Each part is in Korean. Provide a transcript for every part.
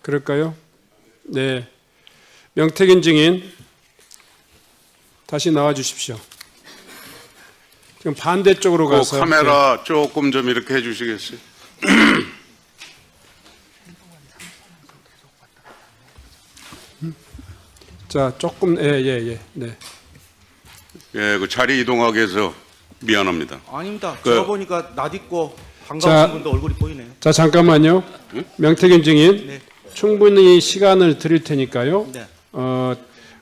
그럴까요? 네. 명태균 증인 다시 나와 주십시오. 지금 반대쪽으로 그 가서 카메라 조금 좀 이렇게 해주시겠어요? 자, 조금 네. 예, 그 자리 이동하게 해서 미안합니다. 아닙니다. 그- 제가 보니까 낯익고 자, 반가우신 분도 얼굴이 보이네요. 자, 잠깐만요. 명태균 증인 네. 충분히 시간을 드릴 테니까요. 네.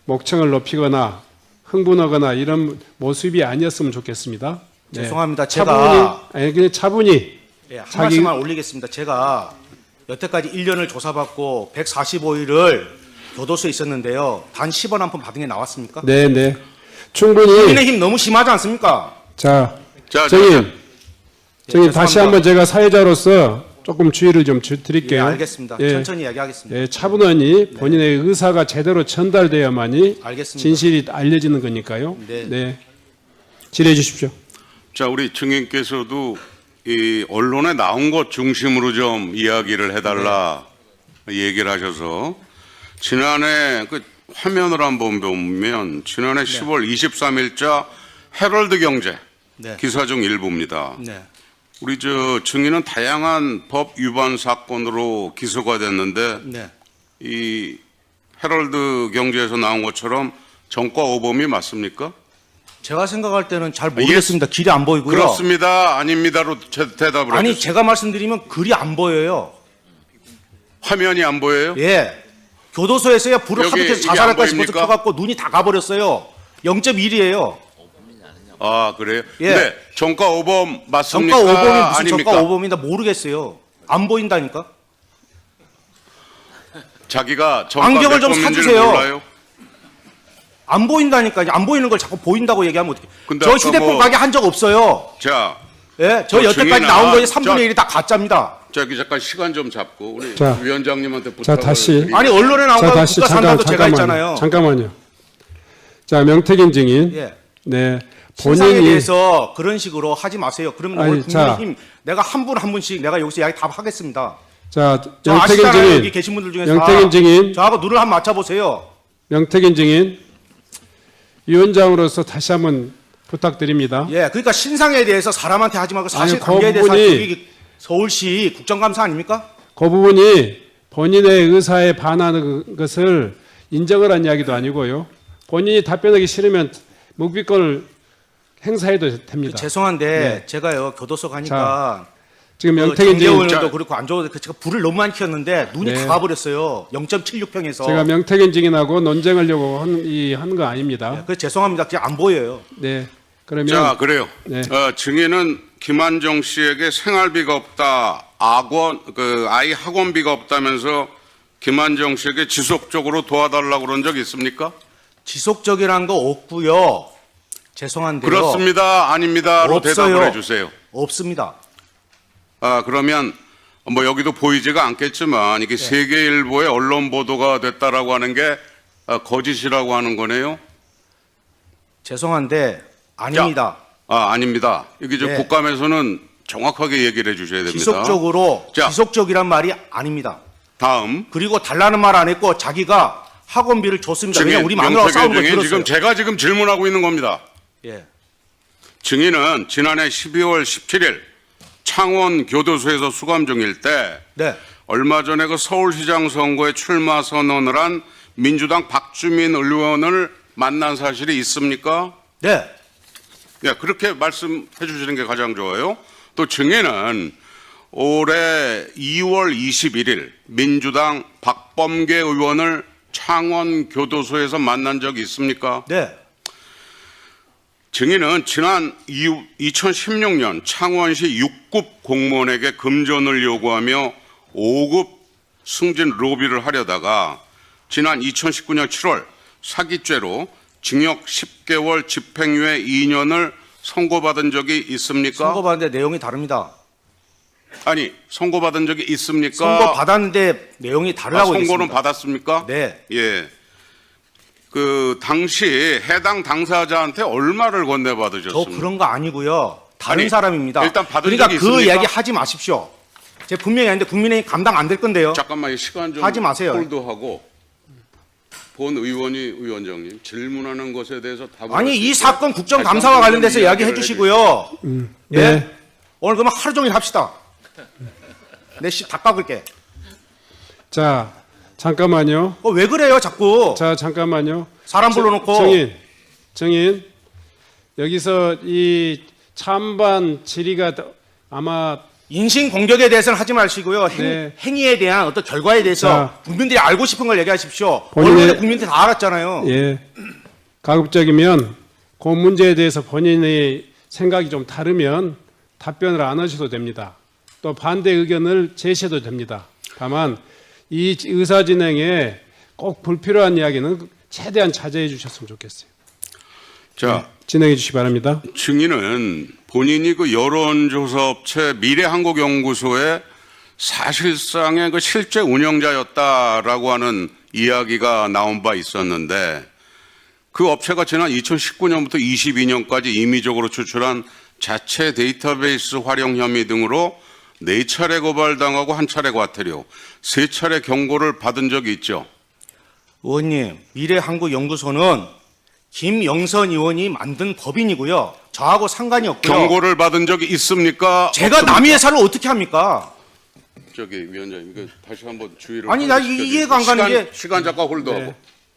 목청을 높이거나 흥분하거나 이런 모습이 아니었으면 좋겠습니다. 네. 죄송합니다. 차분히, 제가 그냥 차분히 예, 한 자기- 말씀만 올리겠습니다. 제가 여태까지 1년을 조사받고 145일을 교도소에 있었는데요. 단 10원 한 푼 받은 게 나왔습니까? 네. 충분히 국민의힘 너무 심하지 않습니까? 자, 자, 증인 다시 죄송합니다. 한번 제가 사회자로서 조금 주의를 좀 예, 드릴게요. 알겠습니다. 예. 천천히 이야기하겠습니다. 예, 차분하니 본인의 의사가 제대로 전달돼야만이 알겠습니다. 진실이 알려지는 거니까요. 네. 질의해 주십시오. 자, 우리 증인께서도 이 언론에 나온 것 중심으로 좀 이야기를 해달라 얘기를 하셔서 지난해 그 화면을 한번 보면 지난해 10월 23일자 헤럴드 경제 네. 기사 중 일부입니다. 네. 우리 저 증인은 다양한 법 위반 사건으로 기소가 됐는데 네. 이 헤럴드 경제에서 나온 것처럼 정과 오범이 맞습니까? 제가 생각할 때는 잘 모르겠습니다. 길이 안 보이고요. 그렇습니다. 아닙니다로 대답을 아니, 해주세요. 제가 말씀드리면 글이 안 보여요. 화면이 안 보여요? 예. 교도소에서야 불을 여기 하도 켜서 이게 자살할까 안 싶어서 보입니까? 켜갖고 눈이 다 가버렸어요. 0.1이에요. 아, 그래요? 예. 네. 정과 오범 맞습니까? 정가 5범이 무슨 아닙니까? 정가 5범이다 모르겠어요. 안 보인다니까. 자기가 정가 안경을 몇 좀 범인지를 사주세요. 몰라요? 안 보인다니까. 안 보이는 걸 자꾸 보인다고 얘기하면 어떡해. 근데 저 아까 휴대폰 뭐- 가게 한 적 없어요. 자, 예? 저 그 여태까지 증인아, 나온 거에 3분의 저- 1이 다 가짜입니다. 저기 잠깐 시간 좀 잡고 우리 자, 위원장님한테 부탁을 다시. 드리겠습니다. 아니, 언론에 나온 자, 거 다시 국가 산다도 제가 했잖아요. 잠깐만요. 자, 명태균 증인. 예. 네. 신상에 본인이 대해서 그런 식으로 하지 마세요. 그러면 아니, 오늘 자. 국민의힘 내가 한 분 한 분씩 내가 여기서 이야기 다 하겠습니다. 자, 저 명태균 아시잖아요. 여기 증인. 계신 분들 중에서 명태균 증인. 저하고 눈을 한번 맞춰보세요. 명태균 증인. 위원장으로서 다시 한번 부탁드립니다. 예, 그러니까 신상에 대해서 사람한테 하지 말고 사실 아니, 그 관계에 대해서 부분이- 여기 서울시 국정감사 아닙니까? 그 부분이 본인의 의사에 반하는 것을 인정을 한 이야기도 아니고요. 본인이 답변하기 싫으면 묵비권을 행사해도 됩니다. 죄송한데 네. 제가요 교도소 가니까 지금 그 명태균 증인, 장재원도 그렇고 안 좋아도 제가 불을 너무 많이 켰는데 눈이 네. 다 가버렸어요. 0.76평에서. 제가 명태균 증인하고 논쟁하려고 하는 거 아닙니다. 그 죄송합니다. 그냥 안 보여요. 네. 그러면 자, 그래요. 네. 증인은 김한정 씨에게 생활비가 없다, 아이 학원비가 없다면서 김한정 씨에게 지속적으로 도와달라고 그런 적 있습니까? 지속적이라는 거 없고요. 죄송한데요. 그렇습니다, 아닙니다로 없어요. 대답을 해주세요. 없습니다. 그러면 뭐 여기도 보이지가 않겠지만 네. 이게 세계일보의 언론 보도가 됐다라고 하는 게 거짓이라고 하는 거네요. 죄송한데 아닙니다. 아닙니다. 여기 저 네. 국감에서는 정확하게 얘기를 해주셔야 됩니다. 지속적으로 자. 지속적이란 말이 아닙니다. 다음. 그리고 달라는 말 안 했고 자기가 학원비를 줬습니다. 왜냐 우리 마누라하고 명태균 싸우는 거 증인, 들었어요. 제가 지금 질문하고 있는 겁니다. 예. 증인은 지난해 12월 17일 창원 교도소에서 수감 중일 때 네. 얼마 전에 그 서울시장 선거에 출마 선언을 한 민주당 박주민 의원을 만난 사실이 있습니까? 네. 예, 그렇게 말씀해 주시는 게 가장 좋아요. 또 증인은 올해 2월 21일 민주당 박범계 의원을 창원 교도소에서 만난 적이 있습니까? 네. 증인은 지난 2016년 창원시 6급 공무원에게 금전을 요구하며 5급 승진 로비를 하려다가 지난 2019년 7월 사기죄로 징역 10개월 집행유예 2년을 선고받은 적이 있습니까? 선고받았는데 내용이 다릅니다. 아니, 선고받은 적이 있습니까? 선고받았는데 내용이 다르다고 선고는 했습니다. 받았습니까? 네. 예. 그 당시 해당 당사자한테 얼마를 저 건네받으셨습니까? 그런 거 아니고요. 다른 아니, 사람입니다. 일단 받은 그러니까 적이 그 있습니까? 이야기 하지 마십시오. 제가 분명히 하는데 국민의힘 감당 안 될 건데요. 잠깐만 시간 좀 하지 마세요. 홀드하고 본 위원장님 질문하는 것에 대해서 답을 아니 할수 이 있도록 사건 국정감사와 다시 한번 관련돼서 이야기해 이야기를 주시고요. 예? 네. 오늘 그러면 하루 종일 합시다. 내 씨 다 깎을게. 자, 잠깐만요. 왜 그래요 자꾸. 자, 잠깐만요. 사람 불러놓고. 정인. 여기서 이 찬반 질의가 아마 인신 공격에 대해서는 하지 마시고요. 네. 행위에 대한 어떤 결과에 대해서 자. 국민들이 알고 싶은 걸 얘기하십시오. 본인의- 언론에 국민들이 다 알았잖아요. 예. 가급적이면 그 문제에 대해서 본인의 생각이 좀 다르면 답변을 안 하셔도 됩니다. 또 반대 의견을 제시해도 됩니다. 다만 이 의사 진행에 꼭 불필요한 이야기는 최대한 자제해 주셨으면 좋겠어요. 자, 진행해 주시기 바랍니다. 증인은 본인이 그 여론조사업체 미래한국연구소의 사실상의 그 실제 운영자였다라고 하는 이야기가 나온 바 있었는데 그 업체가 지난 2019년부터 22년까지 임의적으로 추출한 자체 데이터베이스 활용 혐의 등으로 4차례 고발당하고 1차례 과태료, 3차례 경고를 받은 적이 있죠. 의원님, 미래한국연구소는 김영선 의원이 만든 법인이고요. 저하고 상관이 없고요. 경고를 받은 적이 있습니까? 제가 없습니까? 남의 회사를 어떻게 합니까? 저기 위원장님, 이거 다시 한번 주의를. 아니, 나 이해가 안 가는 게- 시간 잠깐 홀드하고. 네.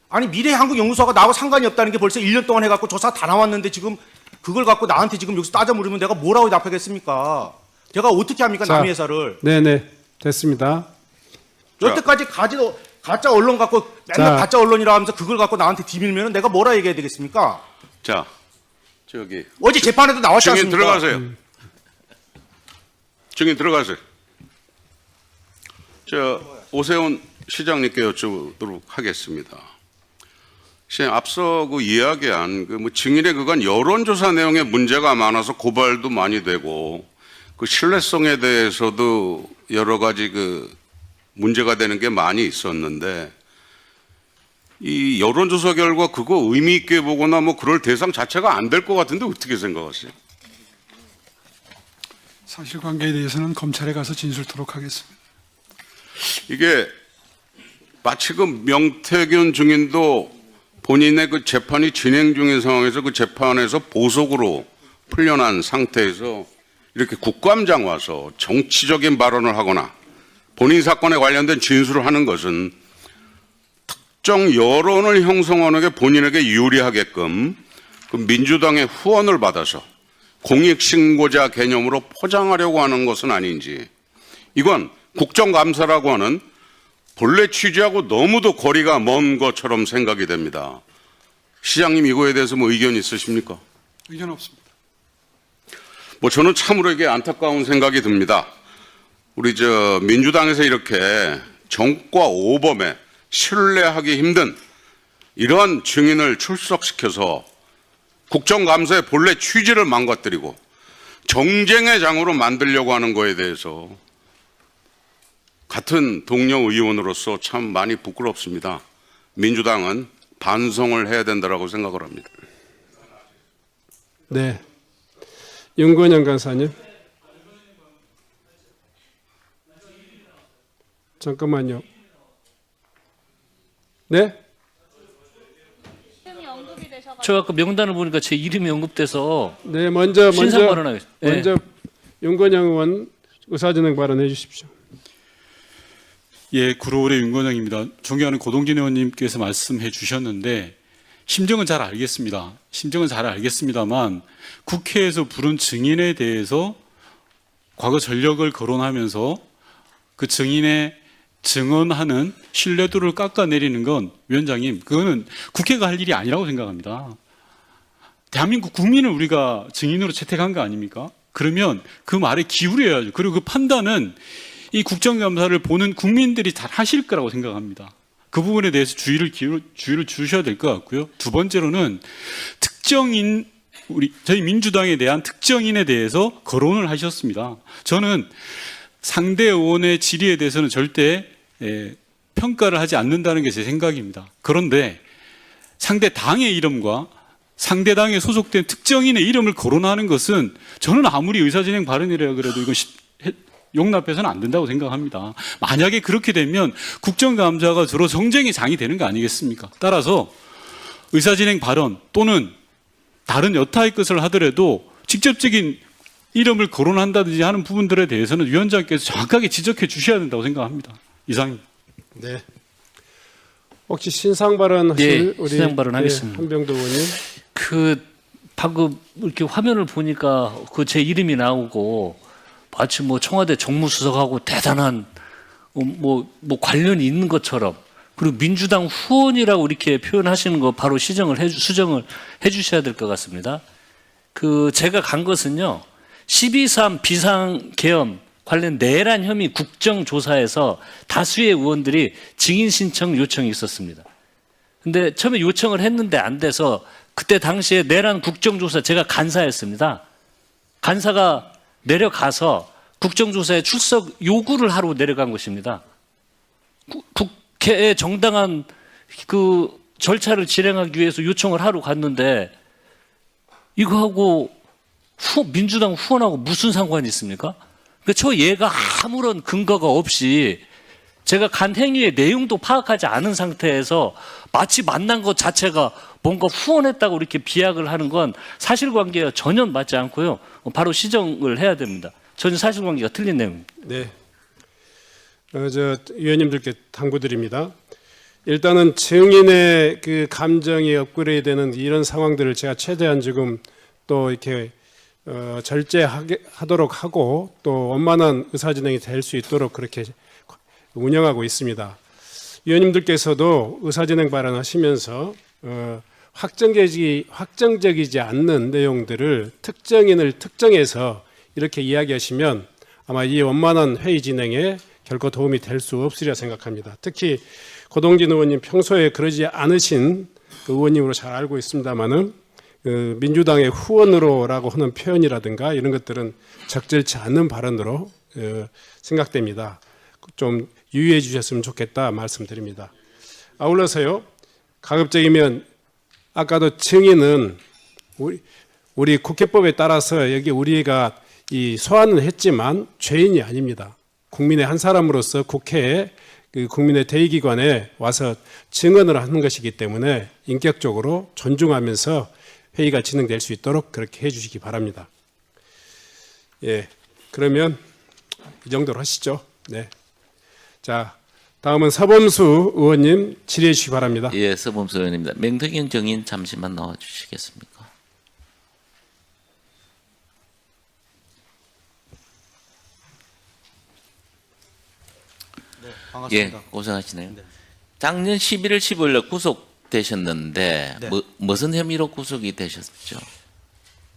아니 미래한국연구소가 나하고 상관이 없다는 게 벌써 1년 동안 해갖고 조사 다 나왔는데 지금 그걸 갖고 나한테 지금 여기서 따져 물으면 내가 뭐라고 답하겠습니까? 제가 어떻게 합니까 자. 남의 회사를? 네네. 됐습니다. 자. 여태까지 가짜 언론 갖고 맨날 자. 가짜 언론이라 하면서 그걸 갖고 나한테 뒤밀면 내가 뭐라 얘기해야 되겠습니까? 자, 저기 어제 재판에도 나왔지 증인 않습니까? 들어가세요. 증인 들어가세요. 저 오세훈 시장님께 여쭤보도록 하겠습니다. 시장 앞서 그 이야기한 그 뭐 증인의 그간 여론조사 내용에 문제가 많아서 고발도 많이 되고 그 신뢰성에 대해서도 여러 가지 그 문제가 되는 게 많이 있었는데 이 여론조사 결과 그거 의미 있게 보거나 뭐 그럴 대상 자체가 안 될 것 같은데 어떻게 생각하세요? 사실관계에 대해서는 검찰에 가서 진술토록 하겠습니다. 이게 마치 그 명태균 증인도 본인의 그 재판이 진행 중인 상황에서 그 재판에서 보석으로 풀려난 상태에서 이렇게 국감장 와서 정치적인 발언을 하거나 본인 사건에 관련된 진술을 하는 것은 특정 여론을 형성하는 게 본인에게 유리하게끔 그 민주당의 후원을 받아서 공익신고자 개념으로 포장하려고 하는 것은 아닌지, 이건 국정감사라고 하는 본래 취지하고 너무도 거리가 먼 것처럼 생각이 됩니다. 시장님 이거에 대해서 뭐 의견 있으십니까? 의견 없습니다. 뭐 저는 참으로 이게 안타까운 생각이 듭니다. 우리 저 민주당에서 이렇게 정과 오범에 신뢰하기 힘든 이러한 증인을 출석시켜서 국정감사의 본래 취지를 망가뜨리고 정쟁의 장으로 만들려고 하는 거에 대해서 같은 동료 의원으로서 참 많이 부끄럽습니다. 민주당은 반성을 해야 된다고 생각을 합니다. 네. 윤건영 간사님. 잠깐만요. 네? 이름이 언급이 되셔가지고 제가 아까 명단을 보니까 제 이름이 언급돼서 네, 먼저 신상 발언하겠습니다. 예. 먼저 윤건영 의원 의사진행 발언해 주십시오. 예, 구로울의 윤건영입니다. 존경하는 고동진 의원님께서 말씀해 주셨는데 심정은 잘 알겠습니다. 심정은 잘 알겠습니다만 국회에서 부른 증인에 대해서 과거 전력을 거론하면서 그 증인의 증언하는 신뢰도를 깎아내리는 건 위원장님, 그거는 국회가 할 일이 아니라고 생각합니다. 대한민국 국민을 우리가 증인으로 채택한 거 아닙니까? 그러면 그 말에 기울여야죠. 그리고 그 판단은 이 국정감사를 보는 국민들이 잘 하실 거라고 생각합니다. 그 부분에 대해서 주의를 주셔야 될 것 같고요. 두 번째로는 특정인, 저희 민주당에 대한 특정인에 대해서 거론을 하셨습니다. 저는 상대 의원의 질의에 대해서는 절대 평가를 하지 않는다는 게 제 생각입니다. 그런데 상대 당의 이름과 상대 당에 소속된 특정인의 이름을 거론하는 것은 저는 아무리 의사진행 발언이라 그래도 용납해서는 안 된다고 생각합니다. 만약에 그렇게 되면 국정감사가 주로 정쟁의 장이 되는 거 아니겠습니까? 따라서 의사진행 발언 또는 다른 여타의 것을 하더라도 직접적인 이름을 거론한다든지 하는 부분들에 대해서는 위원장께서 정확하게 지적해 주셔야 된다고 생각합니다. 이상입니다. 네. 혹시 신상 발언하실 네, 우리 신상 발언하겠습니다. 한병도 의원님. 그 방금 이렇게 화면을 보니까 그 제 이름이 나오고 마치 뭐 청와대 정무수석하고 대단한 뭐 관련이 있는 것처럼, 그리고 민주당 후원이라고 이렇게 표현하시는 거 바로 수정을 해주셔야 될 것 같습니다. 그 제가 간 것은요, 12.3 비상계엄 관련 내란 혐의 국정조사에서 다수의 의원들이 증인 신청 요청이 있었습니다. 근데 처음에 요청을 했는데 안 돼서 그때 당시에 내란 국정조사 제가 간사였습니다. 간사가 내려가서 국정조사에 출석 요구를 하러 내려간 것입니다. 국회에 정당한 그 절차를 진행하기 위해서 요청을 하러 갔는데 이거하고 민주당 후원하고 무슨 상관이 있습니까? 그러니까 저 얘가 아무런 근거가 없이 제가 간 행위의 내용도 파악하지 않은 상태에서 마치 만난 것 자체가 뭔가 후원했다고 이렇게 비약을 하는 건 사실관계와 전혀 맞지 않고요. 바로 시정을 해야 됩니다. 전혀 사실관계가 틀린 내용입니다. 네. 저 위원님들께 당부드립니다. 일단은 증인의 그 감정이 업그레이드되는 이런 상황들을 제가 최대한 지금 또 이렇게 절제하도록 하고 또 원만한 의사진행이 될 수 있도록 그렇게 운영하고 있습니다. 위원님들께서도 의사진행 발언하시면서 확정적이지 않는 내용들을 특정인을 특정해서 이렇게 이야기하시면 아마 이 원만한 회의 진행에 결코 도움이 될 수 없으리라 생각합니다. 특히 고동진 의원님 평소에 그러지 않으신 그 의원님으로 잘 알고 있습니다마는 민주당의 후원으로라고 하는 표현이라든가 이런 것들은 적절치 않는 발언으로 생각됩니다. 좀 유의해 주셨으면 좋겠다 말씀드립니다. 아울러서요, 가급적이면 아까도 증인은 우리 국회법에 따라서 여기 우리가 이 소환을 했지만 죄인이 아닙니다. 국민의 한 사람으로서 국회에 그 국민의 대의기관에 와서 증언을 하는 것이기 때문에 인격적으로 존중하면서 회의가 진행될 수 있도록 그렇게 해주시기 바랍니다. 예, 그러면 이 정도로 하시죠. 네. 자, 다음은 서범수 의원님 질의해 주시기 바랍니다. 예, 서범수 의원입니다. 명태균 정인 잠시만 나와 주시겠습니까? 네, 예, 반갑습니다. 고생하시네요. 네. 작년 11월 15일에 구속되셨는데 네. 무슨 혐의로 구속이 되셨죠?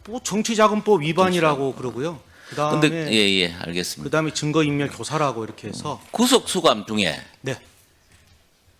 뭐 정치자금법 위반이라고 그러고요. 근데 그다음에 예, 알겠습니다. 그다음에 증거인멸 교사라고 이렇게 해서 구속 수감 중에 네.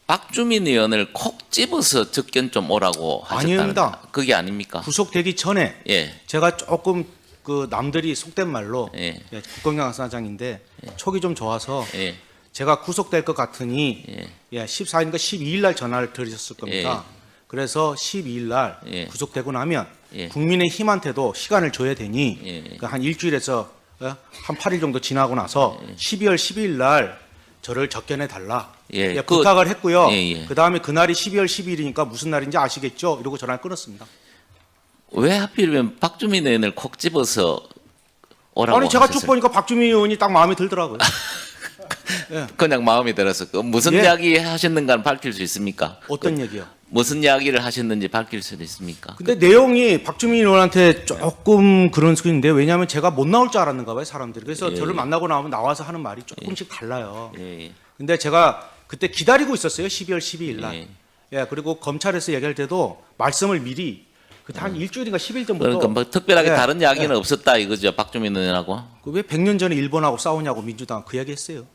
박주민 의원을 콕 집어서 접견 좀 오라고 하셨다는 아닙니다. 그게 아닙니까? 구속되기 전에 예. 제가 조금 그 남들이 속된 말로 예. 국정감사장인데 촉이 좀 좋아서 예. 제가 구속될 것 같으니 예. 14일인가 12일 날 전화를 드렸을 겁니다. 그래서 12일 날 예. 구속되고 나면 예. 국민의힘한테도 시간을 줘야 되니 예. 그한 일주일에서 한 8일 정도 지나고 나서 12월 12일 날 저를 접견해 달라. 예. 예, 부탁을 했고요. 예. 그다음에 그날이 12월 12일이니까 무슨 날인지 아시겠죠? 이러고 전화를 끊었습니다. 왜 하필이면 박주민 의원을 콕 집어서 오라고 아니 제가 쭉 하셨어요? 보니까 박주민 의원이 딱 마음에 들더라고요. 그냥 마음에 들어서 무슨 예. 이야기 하셨는가는 밝힐 수 있습니까? 어떤 얘기요? 무슨 이야기를 하셨는지 밝힐 수 있습니까? 근데 내용이 박주민 의원한테 조금 그런 소리인데 왜냐하면 제가 못 나올 줄 알았는가 봐요 사람들이. 그래서 저를 만나고 나오면 나와서 하는 말이 조금씩 달라요. 예. 근데 제가 그때 기다리고 있었어요. 12월 12일 날. 예. 예, 그리고 검찰에서 얘기할 때도 말씀을 미리 그때 한 일주일인가 10일 전부터 그러니까 뭐 특별하게 예, 다른 이야기는 없었다 이거죠, 박주민 의원하고. 왜 100년 전에 일본하고 싸우냐고 민주당 그 얘기 했어요.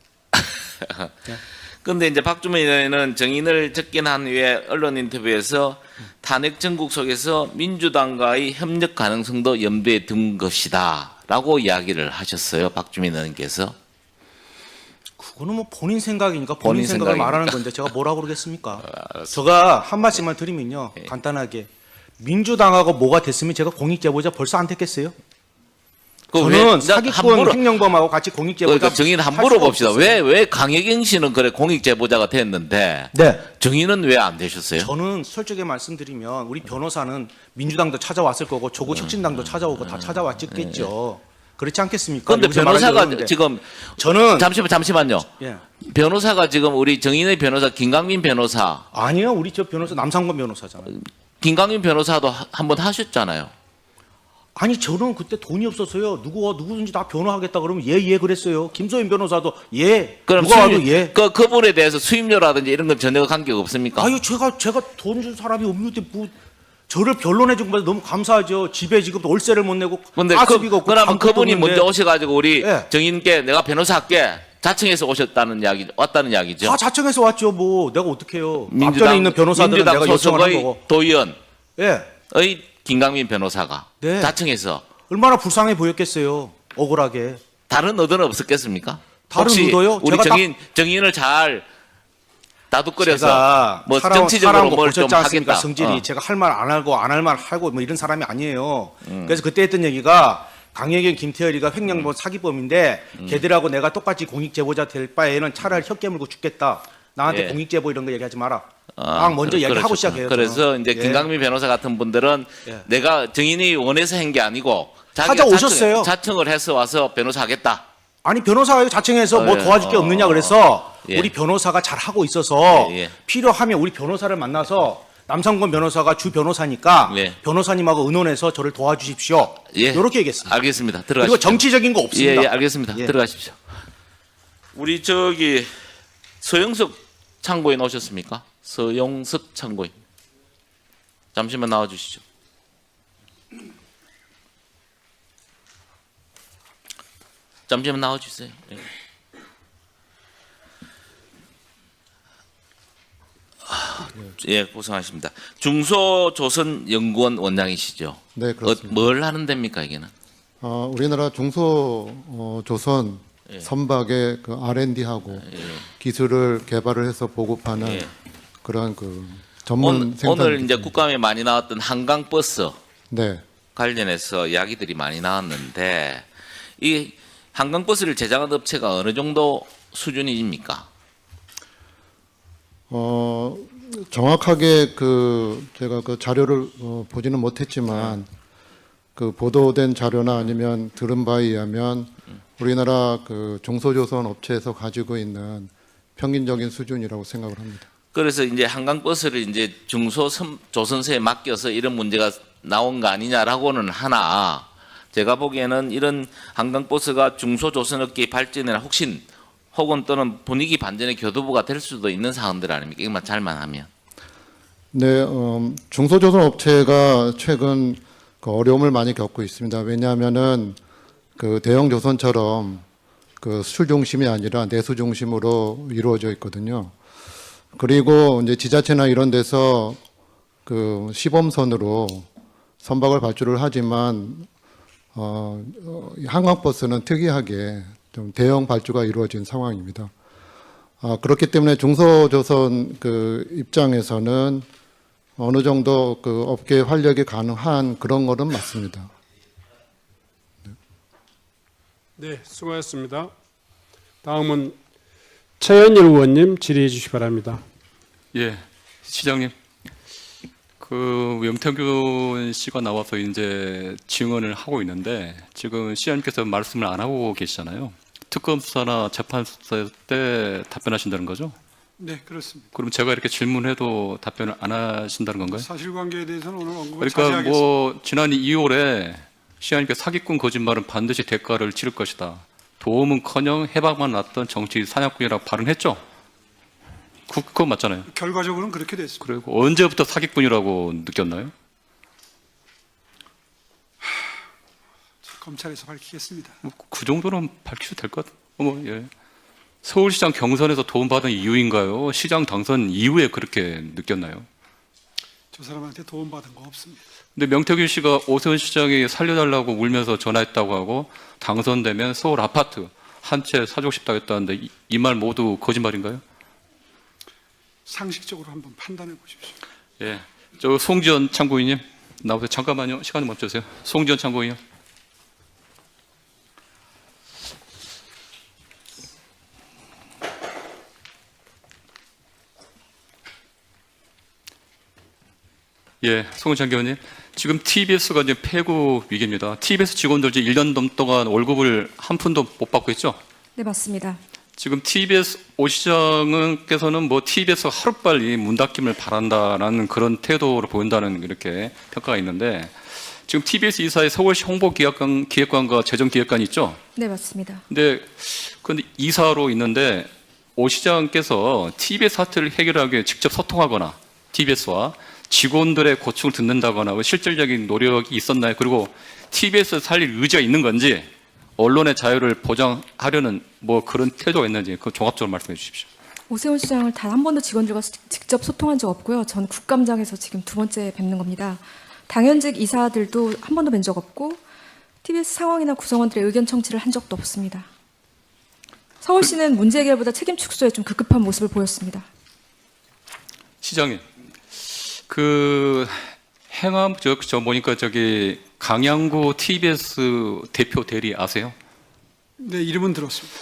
근데 이제 박주민 의원은 정인을 접견한 후에 언론 인터뷰에서 탄핵 전국 속에서 민주당과의 협력 가능성도 염두에 둔 것이다라고 이야기를 하셨어요, 박주민 의원께서. 그거는 뭐 본인 생각이니까 본인 본인 생각을 생각이니까. 말하는 건데 제가 뭐라고 그러겠습니까? 제가 한 말씀만 드리면요. 간단하게 민주당하고 뭐가 됐으면 제가 공익제보자 벌써 안 됐겠어요? 저는 사기꾼 횡령범하고 같이 공익제보자. 그러니까 정의는 할 함부로 수가 봅시다. 없었어요. 왜 강혜경 씨는 그래 공익 제보자가 됐는데 네. 정의는 왜 안 되셨어요? 저는 솔직히 말씀드리면 우리 변호사는 민주당도 찾아왔을 거고 조국 혁신당도 찾아오고 다 찾아왔겠죠. 그렇지 않겠습니까? 그런데 여기서 말하기 변호사가 어려운데. 지금 저는 잠시만요. 예. 변호사가 지금 우리 정인의 변호사 김강민 변호사, 아니요, 우리 저 변호사 남상권 변호사잖아요. 김강민 변호사도 한번 하셨잖아요. 아니 저는 그때 돈이 없어서요. 누구든지 다 변호하겠다 그러면 예 그랬어요. 김소연 변호사도 예. 그럼 누가 와도 예. 그분에 대해서 수임료라든지 이런 건 전혀 관계가 없습니까? 아유 제가 돈 준 사람이 없는데 뭐 저를 변론해 준 것에 너무 감사하죠. 집에 지금 월세를 못 내고 근데 가스비가 없고 그러면 아무것도 그분이 없는데 먼저 오셔가지고 우리 예. 정인께 내가 변호사 할게 자청해서 왔다는 이야기죠. 다 자청해서 왔죠. 뭐 내가 어떻게 해요. 민주당- 앞전에 있는 변호사들은 민주당 내가 요청을 한 소속의 거고. 도의원의 예. 김강민 변호사가 네. 자청해서 얼마나 불쌍해 보였겠어요. 억울하게. 다른 의도는 없었겠습니까? 다른 혹시 의도요? 우리 제가 정인을 잘 다독거려서 제가 뭐 살아온 정치적으로 거 뭘 좀 보셨지 않습니까? 하겠다. 성질이 제가 할 말 안 하고 안 할 말 하고 뭐 이런 사람이 아니에요. 그래서 그때 했던 얘기가 강혜경, 김태열이가 횡령범 사기범인데 걔들하고 내가 똑같이 공익제보자 될 바에는 차라리 혀 깨물고 죽겠다. 나한테 예. 공익제보 이런 거 얘기하지 마라. 막 먼저 얘기하고 그렇죠. 시작해요. 그래서 저는. 이제 예. 김강민 변호사 같은 분들은 예. 내가 정인이 원해서 한 게 아니고 자기가 찾아오셨어요. 자청을 해서 와서 변호사 하겠다. 아니 변호사가 자청해서 뭐 예. 도와줄 게 없느냐 그래서 예. 우리 변호사가 잘 하고 있어서 예, 예. 필요하면 우리 변호사를 만나서 남상권 변호사가 주 변호사니까 예. 변호사님하고 의논해서 저를 도와주십시오. 예. 이렇게 얘기했습니다. 알겠습니다. 들어가십시오. 그리고 정치적인 거 없습니다. 예, 알겠습니다. 예. 들어가십시오. 우리 저기 서영석 참고인 오셨습니까? 서영석 참고인. 잠시만 나와 주시죠. 잠시만 나와 주세요. 예. 예, 고생하십니다. 중소조선연구원 원장이시죠? 네, 그렇습니다. 뭘 하는 데입니까, 이게는? 우리나라 중소조선 예. 선박의 그 R&D하고 기술을 개발을 해서 보급하는 예. 그런 그 전문 생산. 오늘 이제 국감에 많이 나왔던 한강버스 네, 관련해서 이야기들이 많이 나왔는데 이 한강버스를 제작한 업체가 어느 정도 수준입니까? 정확하게 제가 그 자료를 보지는 못했지만 그 보도된 자료나 아니면 들은 바에 의하면 우리나라 그 중소조선 업체에서 가지고 있는 평균적인 수준이라고 생각을 합니다. 그래서 이제 한강버스를 이제 중소조선사에 맡겨서 이런 문제가 나온 거 아니냐라고는 하나 제가 보기에는 이런 한강버스가 중소조선업계 발전이나 혁신 혹은 또는 분위기 반전의 교두보가 될 수도 있는 사항들 아닙니까? 이것만 잘만 하면. 네, 중소조선 업체가 최근 그 어려움을 많이 겪고 있습니다. 왜냐하면은 그 대형 조선처럼 그 수출 중심이 아니라 내수 중심으로 이루어져 있거든요. 그리고 이제 지자체나 이런 데서 그 시범선으로 선박을 발주를 하지만 한강버스는 특이하게 좀 대형 발주가 이루어진 상황입니다. 그렇기 때문에 중소조선 그 입장에서는 어느 정도 그 업계 활력이 가능한 그런 거는 맞습니다. 네, 수고하셨습니다. 다음은 최현일 의원님 질의해 주시기 바랍니다. 예, 시장님. 그 명태균 씨가 나와서 이제 증언을 하고 있는데 지금 시장님께서 말씀을 안 하고 계시잖아요. 특검 수사나 재판 수사 때 답변하신다는 거죠? 네, 그렇습니다. 그럼 제가 이렇게 질문해도 답변을 안 하신다는 건가요? 사실관계에 대해서는 오늘 언급을 그러니까 자제하겠습니다. 뭐 지난 2월에 시장님께서 사기꾼 거짓말은 반드시 대가를 치를 것이다. 도움은커녕 해방만 났던 정치 사냥꾼이라고 발언했죠. 그거 맞잖아요. 결과적으로는 그렇게 됐습니다. 그리고 언제부터 사기꾼이라고 느꼈나요? 검찰에서 밝히겠습니다. 그 정도는 밝히셔도 될 것 같아요. 예. 서울시장 경선에서 도움받은 이유인가요? 시장 당선 이후에 그렇게 느꼈나요? 저 사람한테 도움받은 거 없습니다. 근데 명태균 씨가 오세훈 시장이 살려달라고 울면서 전화했다고 하고 당선되면 서울 아파트 한 채 사주고 싶다고 했다는데 이 말 모두 거짓말인가요? 상식적으로 한번 판단해 보십시오. 예. 저 송지연 참고인님 나오세요. 잠깐만요. 시간 멈춰주세요. 송지연 참고인요. 예, 송은창 의원님. 지금 TBS가 이제 폐구 위기입니다. TBS 직원들 이제 1년 넘동안 월급을 한 푼도 못 받고 있죠? 네, 맞습니다. 지금 TBS 오 시장께서는 뭐 TBS가 하루빨리 문 닫힘을 바란다라는 그런 태도를 보인다는 이렇게 평가가 있는데 지금 TBS 이사의 서울시 홍보기획관과 재정기획관이 있죠? 네, 맞습니다. 근데 이사로 있는데 오 시장께서 TBS 사태를 해결하기 위해 직접 소통하거나 TBS와 직원들의 고충을 듣는다거나 실질적인 노력이 있었나요? 그리고 TBS 살릴 의지가 있는 건지 언론의 자유를 보장하려는 뭐 그런 태도가 있는지 그 종합적으로 말씀해 주십시오. 오세훈 시장을 단 한 번도 직원들과 직접 소통한 적 없고요. 전 국감장에서 지금 두 번째 뵙는 겁니다. 당연직 이사들도 한 번도 뵌 적 없고 TBS 상황이나 구성원들의 의견 청취를 한 적도 없습니다. 서울시는 문제 해결보다 책임 축소에 좀 급급한 모습을 보였습니다. 시장님, 그 행암 저 보니까 저기 강양구 TBS 대표 대리 아세요? 네, 이름은 들었습니다.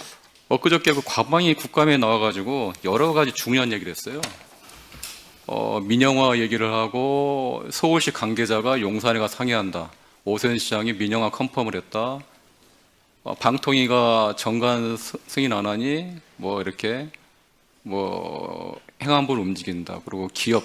엊그저께 그 과방위 국감에 나와가지고 여러 가지 중요한 얘기를 했어요. 민영화 얘기를 하고 서울시 관계자가 용산에가 상의한다. 오세훈 시장이 민영화 컨펌을 했다. 방통위가 정관 승인 안 하니 뭐 이렇게 뭐 행안부를 움직인다. 그리고 기업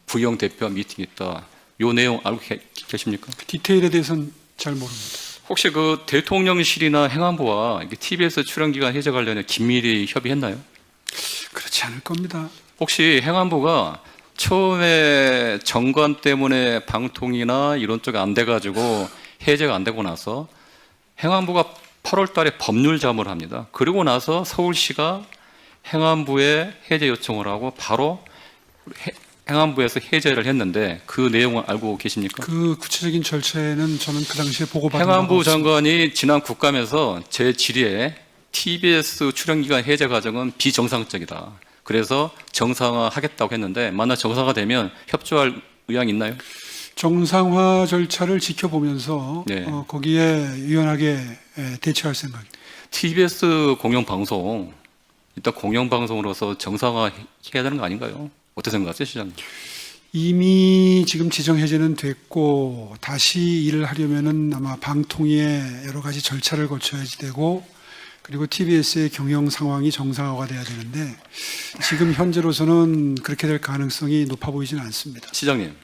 부영 대표와 미팅 있다. 요 내용 알고 계십니까? 디테일에 대해서는 잘 모릅니다. 혹시 그 대통령실이나 행안부와 TBS 출연 기간 해제 관련해 긴밀히 협의했나요? 그렇지 않을 겁니다. 혹시 행안부가 처음에 정관 때문에 방통이나 이런 쪽이 안 돼가지고 해제가 안 되고 나서 행안부가 8월 달에 법률 자문을 합니다. 그리고 나서 서울시가 행안부에 해제 요청을 하고 바로 행안부에서 해제를 했는데 그 내용을 알고 계십니까? 그 구체적인 절차에는 저는 그 당시에 보고받은 바가 행안부 없습니다. 장관이 지난 국감에서 제 질의에 TBS 출연기간 해제 과정은 비정상적이다. 그래서 정상화하겠다고 했는데 만약 정상화되면 협조할 의향이 있나요? 정상화 절차를 지켜보면서 네. 거기에 유연하게 대처할 생각입니다. TBS 공영방송 일단 공영방송으로서 정상화해야 되는 거 아닌가요? 어떻게 생각하세요, 시장님? 이미 지금 지정 해제는 됐고 다시 일을 하려면은 아마 방통위에 여러 가지 절차를 거쳐야지 되고 그리고 TBS의 경영 상황이 정상화가 돼야 되는데 지금 현재로서는 그렇게 될 가능성이 높아 보이지는 않습니다. 시장님,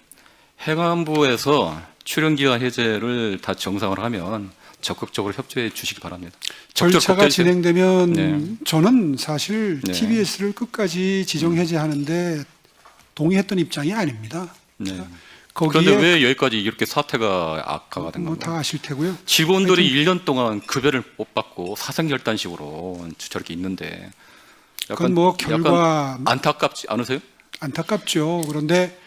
행안부에서 출연기간 해제를 다 정상화를 하면 적극적으로 협조해 주시기 바랍니다. 절차가 진행되면 네. 저는 사실 네. TBS를 끝까지 지정 해제하는데 동의했던 입장이 아닙니다. 네. 거기에 그런데 왜 여기까지 이렇게 사태가 악화가 된 뭐 건가요? 다 아실 테고요. 직원들이 1년 동안 급여를 못 받고 사생결단식으로 저렇게 있는데 그건 뭐 결과 약간 안타깝지 않으세요? 안타깝죠. 그런데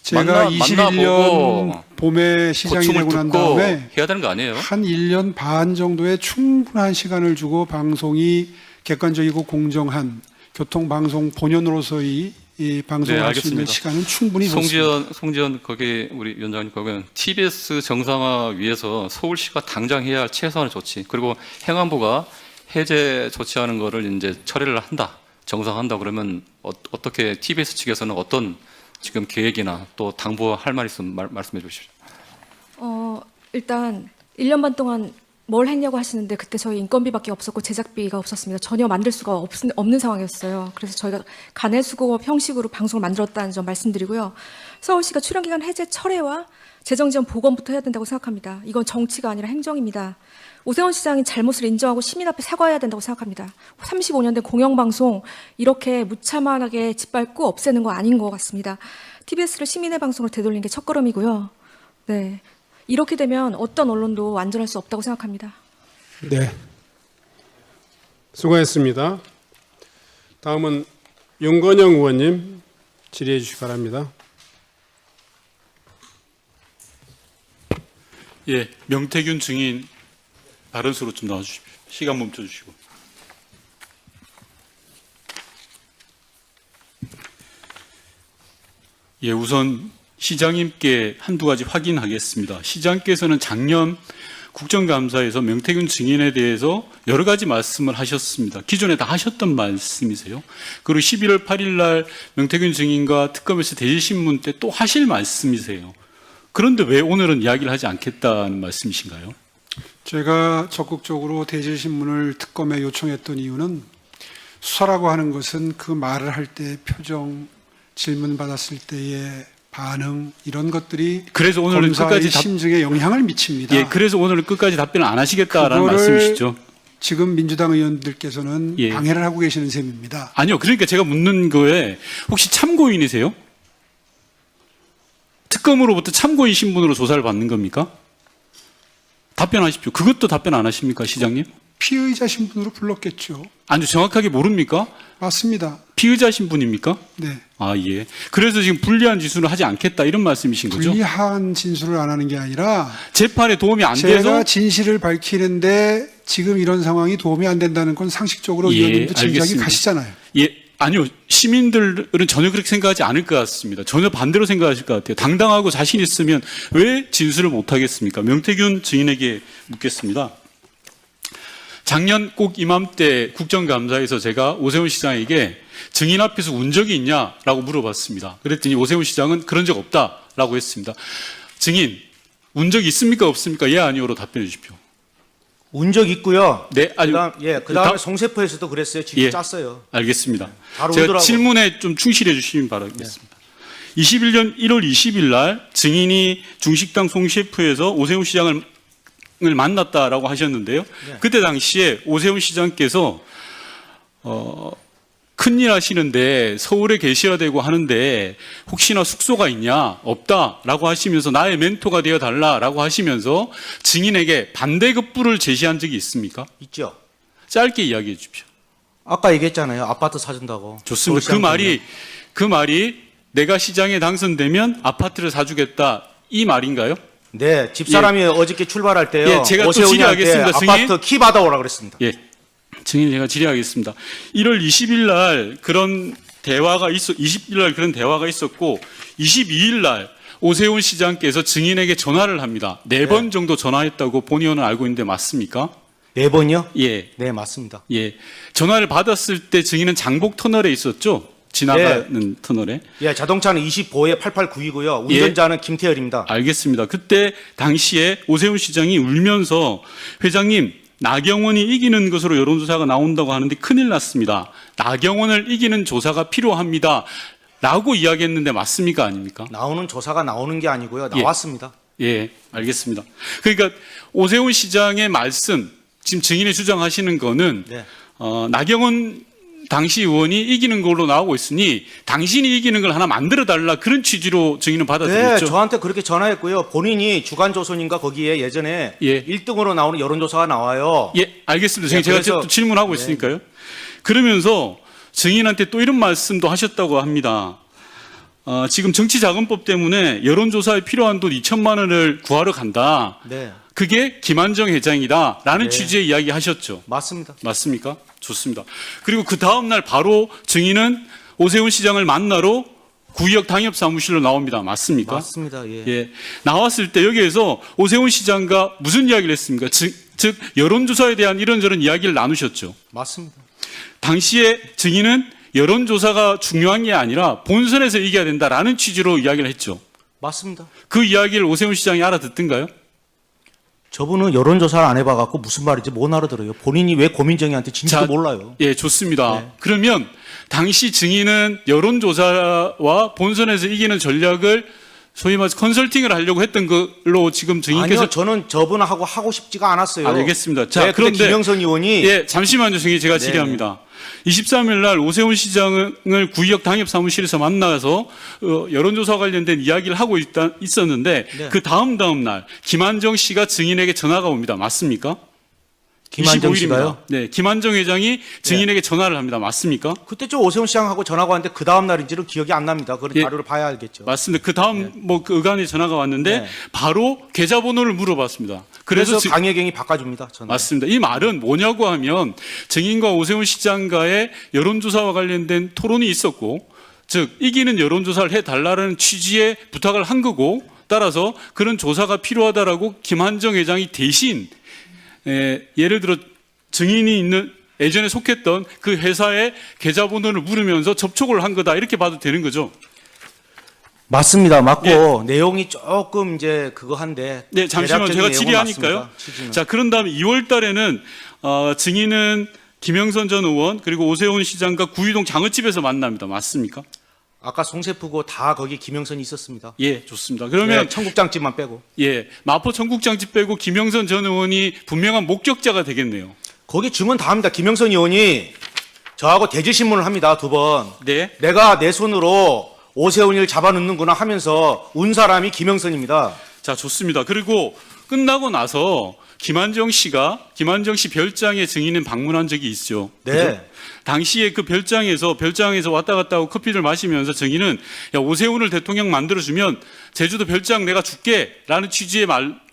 제가 만나보고 21년 봄에 시장이 고충을 되고 난 듣고 다음에 해야 되는 거 아니에요? 한 1년 반 정도의 충분한 시간을 주고 방송이 객관적이고 공정한 교통방송 본연으로서의 이 방송을 네, 할 수 있는 알겠습니다. 시간은 충분히 줬습니다. 송지연 거기 우리 위원장님 거기는 TBS 정상화 위해서 서울시가 당장 해야 할 최소한의 조치 그리고 행안부가 해제 조치하는 거를 이제 처리를 한다 정상한다 그러면 어떻게 TBS 측에서는 어떤 지금 계획이나 또 당부할 말 있으면 말씀해 주십시오. 일단 1년 반 동안 뭘 했냐고 하시는데 그때 저희 인건비밖에 없었고 제작비가 없었습니다. 전혀 만들 수가 없는 상황이었어요. 그래서 저희가 간해수공업 형식으로 방송을 만들었다는 점 말씀드리고요. 서울시가 출연기간 해제 철회와 재정지원 복원부터 해야 된다고 생각합니다. 이건 정치가 아니라 행정입니다. 오세훈 시장이 잘못을 인정하고 시민 앞에 사과해야 된다고 생각합니다. 35년 된 공영방송 이렇게 무참하게 짓밟고 없애는 거 아닌 것 같습니다. TBS를 시민의 방송으로 되돌리는 게 첫걸음이고요. 네, 이렇게 되면 어떤 언론도 완전할 수 없다고 생각합니다. 네. 수고했습니다. 다음은 윤건영 의원님 질의해 주시기 바랍니다. 예, 명태균 증인 다른 수로 좀 나와주십시오. 시간 멈춰주시고. 예, 우선 시장님께 한두 가지 확인하겠습니다. 시장께서는 작년 국정감사에서 명태균 증인에 대해서 여러 가지 말씀을 하셨습니다. 기존에 다 하셨던 말씀이세요. 그리고 11월 8일 날 명태균 증인과 특검에서 대질신문 때 또 하실 말씀이세요. 그런데 왜 오늘은 이야기를 하지 않겠다는 말씀이신가요? 제가 적극적으로 대질신문을 특검에 요청했던 이유는 수사라고 하는 것은 그 말을 할 때 표정, 질문 받았을 때의 반응 이런 것들이 그래서 오늘은 검사의 끝까지 심증에 영향을 미칩니다. 예, 그래서 오늘은 끝까지 답변을 안 하시겠다라는 그거를 말씀이시죠? 지금 민주당 의원들께서는 예. 방해를 하고 계시는 셈입니다. 아니요. 그러니까 제가 묻는 거에 혹시 참고인이세요? 특검으로부터 참고인 신분으로 조사를 받는 겁니까? 답변하십시오. 그것도 답변 안 하십니까, 시장님? 피의자 신분으로 불렀겠죠. 아니요. 정확하게 모릅니까? 맞습니다. 피의자 신분입니까? 네. 아, 예. 그래서 지금 불리한 진술을 하지 않겠다 이런 말씀이신 거죠? 불리한 진술을 안 하는 게 아니라 재판에 도움이 안 제가 돼서 진실을 밝히는데 지금 이런 상황이 도움이 안 된다는 건 상식적으로 예, 의원님도 짐작이 알겠습니다. 가시잖아요. 예, 아니요. 시민들은 전혀 그렇게 생각하지 않을 것 같습니다. 전혀 반대로 생각하실 것 같아요. 당당하고 자신 있으면 왜 진술을 못 하겠습니까? 명태균 증인에게 묻겠습니다. 작년 꼭 이맘때 국정감사에서 제가 오세훈 시장에게 증인 앞에서 운 적이 있냐라고 물어봤습니다. 그랬더니 오세훈 시장은 그런 적 없다라고 했습니다. 증인, 운 적 있습니까? 없습니까? 예, 아니오로 답변해 주십시오. 운 적 있고요. 네, 아니요. 그다음에 다- 송세포에서도 그랬어요. 직접 예. 짰어요. 알겠습니다. 바로 제가 오더라고요. 질문에 좀 충실해 주시면 바라겠습니다. 21년 1월 20일 날 증인이 중식당 송 셰프에서 오세훈 시장을 만났다라고 하셨는데요. 네. 그때 당시에 오세훈 시장께서 큰일 하시는데 서울에 계셔야 되고 하는데 혹시나 숙소가 있냐? 없다라고 하시면서 나의 멘토가 되어 달라라고 하시면서 증인에게 반대급부를 제시한 적이 있습니까? 있죠. 짧게 이야기해 주십시오. 아까 얘기했잖아요. 아파트 사준다고. 좋습니다. 서울시장 그 말이 내가 시장에 당선되면 아파트를 사주겠다 이 말인가요? 네, 집사람이 어저께 출발할 때요. 예, 제가 또 오세훈이한테 질의하겠습니다, 승인. 아파트 키 받아오라 그랬습니다. 예, 증인 제가 질의하겠습니다. 1월 20일 날 그런 대화가 20일 날 그런 대화가 있었고 22일 날 오세훈 시장께서 증인에게 전화를 합니다. 4번 정도 전화했다고 본 의원은 알고 있는데 맞습니까? 4번이요? 예, 네, 맞습니다. 예. 전화를 받았을 때 증인은 장복 터널에 있었죠? 지나가는 터널에. 예, 자동차는 25에 889이고요. 운전자는 김태열입니다. 알겠습니다. 그때 당시에 오세훈 시장이 울면서 회장님 나경원이 이기는 것으로 여론조사가 나온다고 하는데 큰일 났습니다. 나경원을 이기는 조사가 필요합니다. 라고 이야기했는데 맞습니까? 아닙니까? 나오는 조사가 나오는 게 아니고요. 예. 나왔습니다. 예, 알겠습니다. 그러니까 오세훈 시장의 말씀, 지금 증인이 주장하시는 거는 네. 나경원 당시 의원이 이기는 걸로 나오고 있으니 당신이 이기는 걸 하나 만들어 달라 그런 취지로 증인은 네, 받아들였죠. 저한테 그렇게 전화했고요. 본인이 주간조선인가 거기에 예전에 예. 1등으로 나오는 여론조사가 나와요. 예, 알겠습니다. 예, 제가 그래서- 또 질문하고 네. 있으니까요. 그러면서 증인한테 또 이런 말씀도 하셨다고 합니다. 지금 정치자금법 때문에 여론조사에 필요한 돈 2천만 원을 구하러 간다. 네, 그게 김한정 회장이다라는 네. 취지의 이야기 하셨죠. 맞습니다. 맞습니까? 좋습니다. 그리고 그 다음날 바로 증인은 오세훈 시장을 만나러 구의역 당협사무실로 나옵니다. 맞습니까? 맞습니다. 예. 예. 나왔을 때 여기에서 오세훈 시장과 무슨 이야기를 했습니까? 즉 여론조사에 대한 이런저런 이야기를 나누셨죠. 맞습니다. 당시에 증인은 여론조사가 중요한 게 아니라 본선에서 이겨야 된다라는 취지로 이야기를 했죠. 맞습니다. 그 이야기를 오세훈 시장이 알아듣던가요? 저분은 여론조사를 안 해봐갖고 무슨 말인지 못 알아들어요. 본인이 왜 고민정이한테 진지도 자, 몰라요. 예, 좋습니다. 네. 그러면 당시 증인은 여론조사와 본선에서 이기는 전략을 소위 말해서 컨설팅을 하려고 했던 걸로 지금 증인께서 아니요, 저는 저분하고 하고 싶지가 않았어요. 알겠습니다. 자, 네, 근데 그런데 김영선 의원이 예, 잠시만요, 증인 제가 네, 질의합니다. 23일 날 오세훈 시장을 구의역 당협사무실에서 만나서 여론조사 관련된 이야기를 하고 있었는데 네. 그 다음 날 김한정 씨가 증인에게 전화가 옵니다. 맞습니까? 김한정 25일입니다. 씨가요? 네, 김한정 회장이 증인에게 전화를 합니다. 맞습니까? 그때 저 오세훈 시장하고 전화가 왔는데 그 다음 날인지는 기억이 안 납니다. 그런 예. 자료를 봐야 알겠죠. 맞습니다. 그 다음 그 의관에 전화가 왔는데 네. 바로 계좌번호를 물어봤습니다. 그래서 지- 강혜경이 바꿔줍니다. 전화. 맞습니다. 이 말은 뭐냐고 하면 증인과 오세훈 시장과의 여론조사와 관련된 토론이 있었고, 즉 이기는 여론조사를 해달라는 취지의 부탁을 한 거고, 따라서 그런 조사가 필요하다라고 김한정 회장이 대신 예를 들어 증인이 있는 예전에 속했던 그 회사의 계좌번호를 물으면서 접촉을 한 거다 이렇게 봐도 되는 거죠. 맞습니다. 맞고 예. 내용이 조금 이제 그거 한데. 네, 잠시만 대략적인 제가 내용은 질의하니까요. 맞습니다. 취지는. 자, 그런 다음에 2월 달에는 증인은 김영선 전 의원 그리고 오세훈 시장과 구의동 장어집에서 만납니다. 맞습니까? 아까 송세프고 다 거기 김영선이 있었습니다. 예, 좋습니다. 그러면 네, 청국장집만 빼고. 예, 마포 청국장집 빼고 김영선 전 의원이 분명한 목격자가 되겠네요. 거기 증언 다 합니다. 김영선 의원이 저하고 대질신문을 합니다. 2번. 네. 내가 내 손으로 오세훈이를 잡아넣는구나 하면서 운 사람이 김영선입니다. 자, 좋습니다. 그리고 끝나고 나서 김한정 씨 별장에 증인은 방문한 적이 있죠. 네. 그죠? 당시에 그 별장에서 왔다 갔다 하고 커피를 마시면서 증인은 야, 오세훈을 대통령 만들어주면 제주도 별장 내가 줄게라는 취지의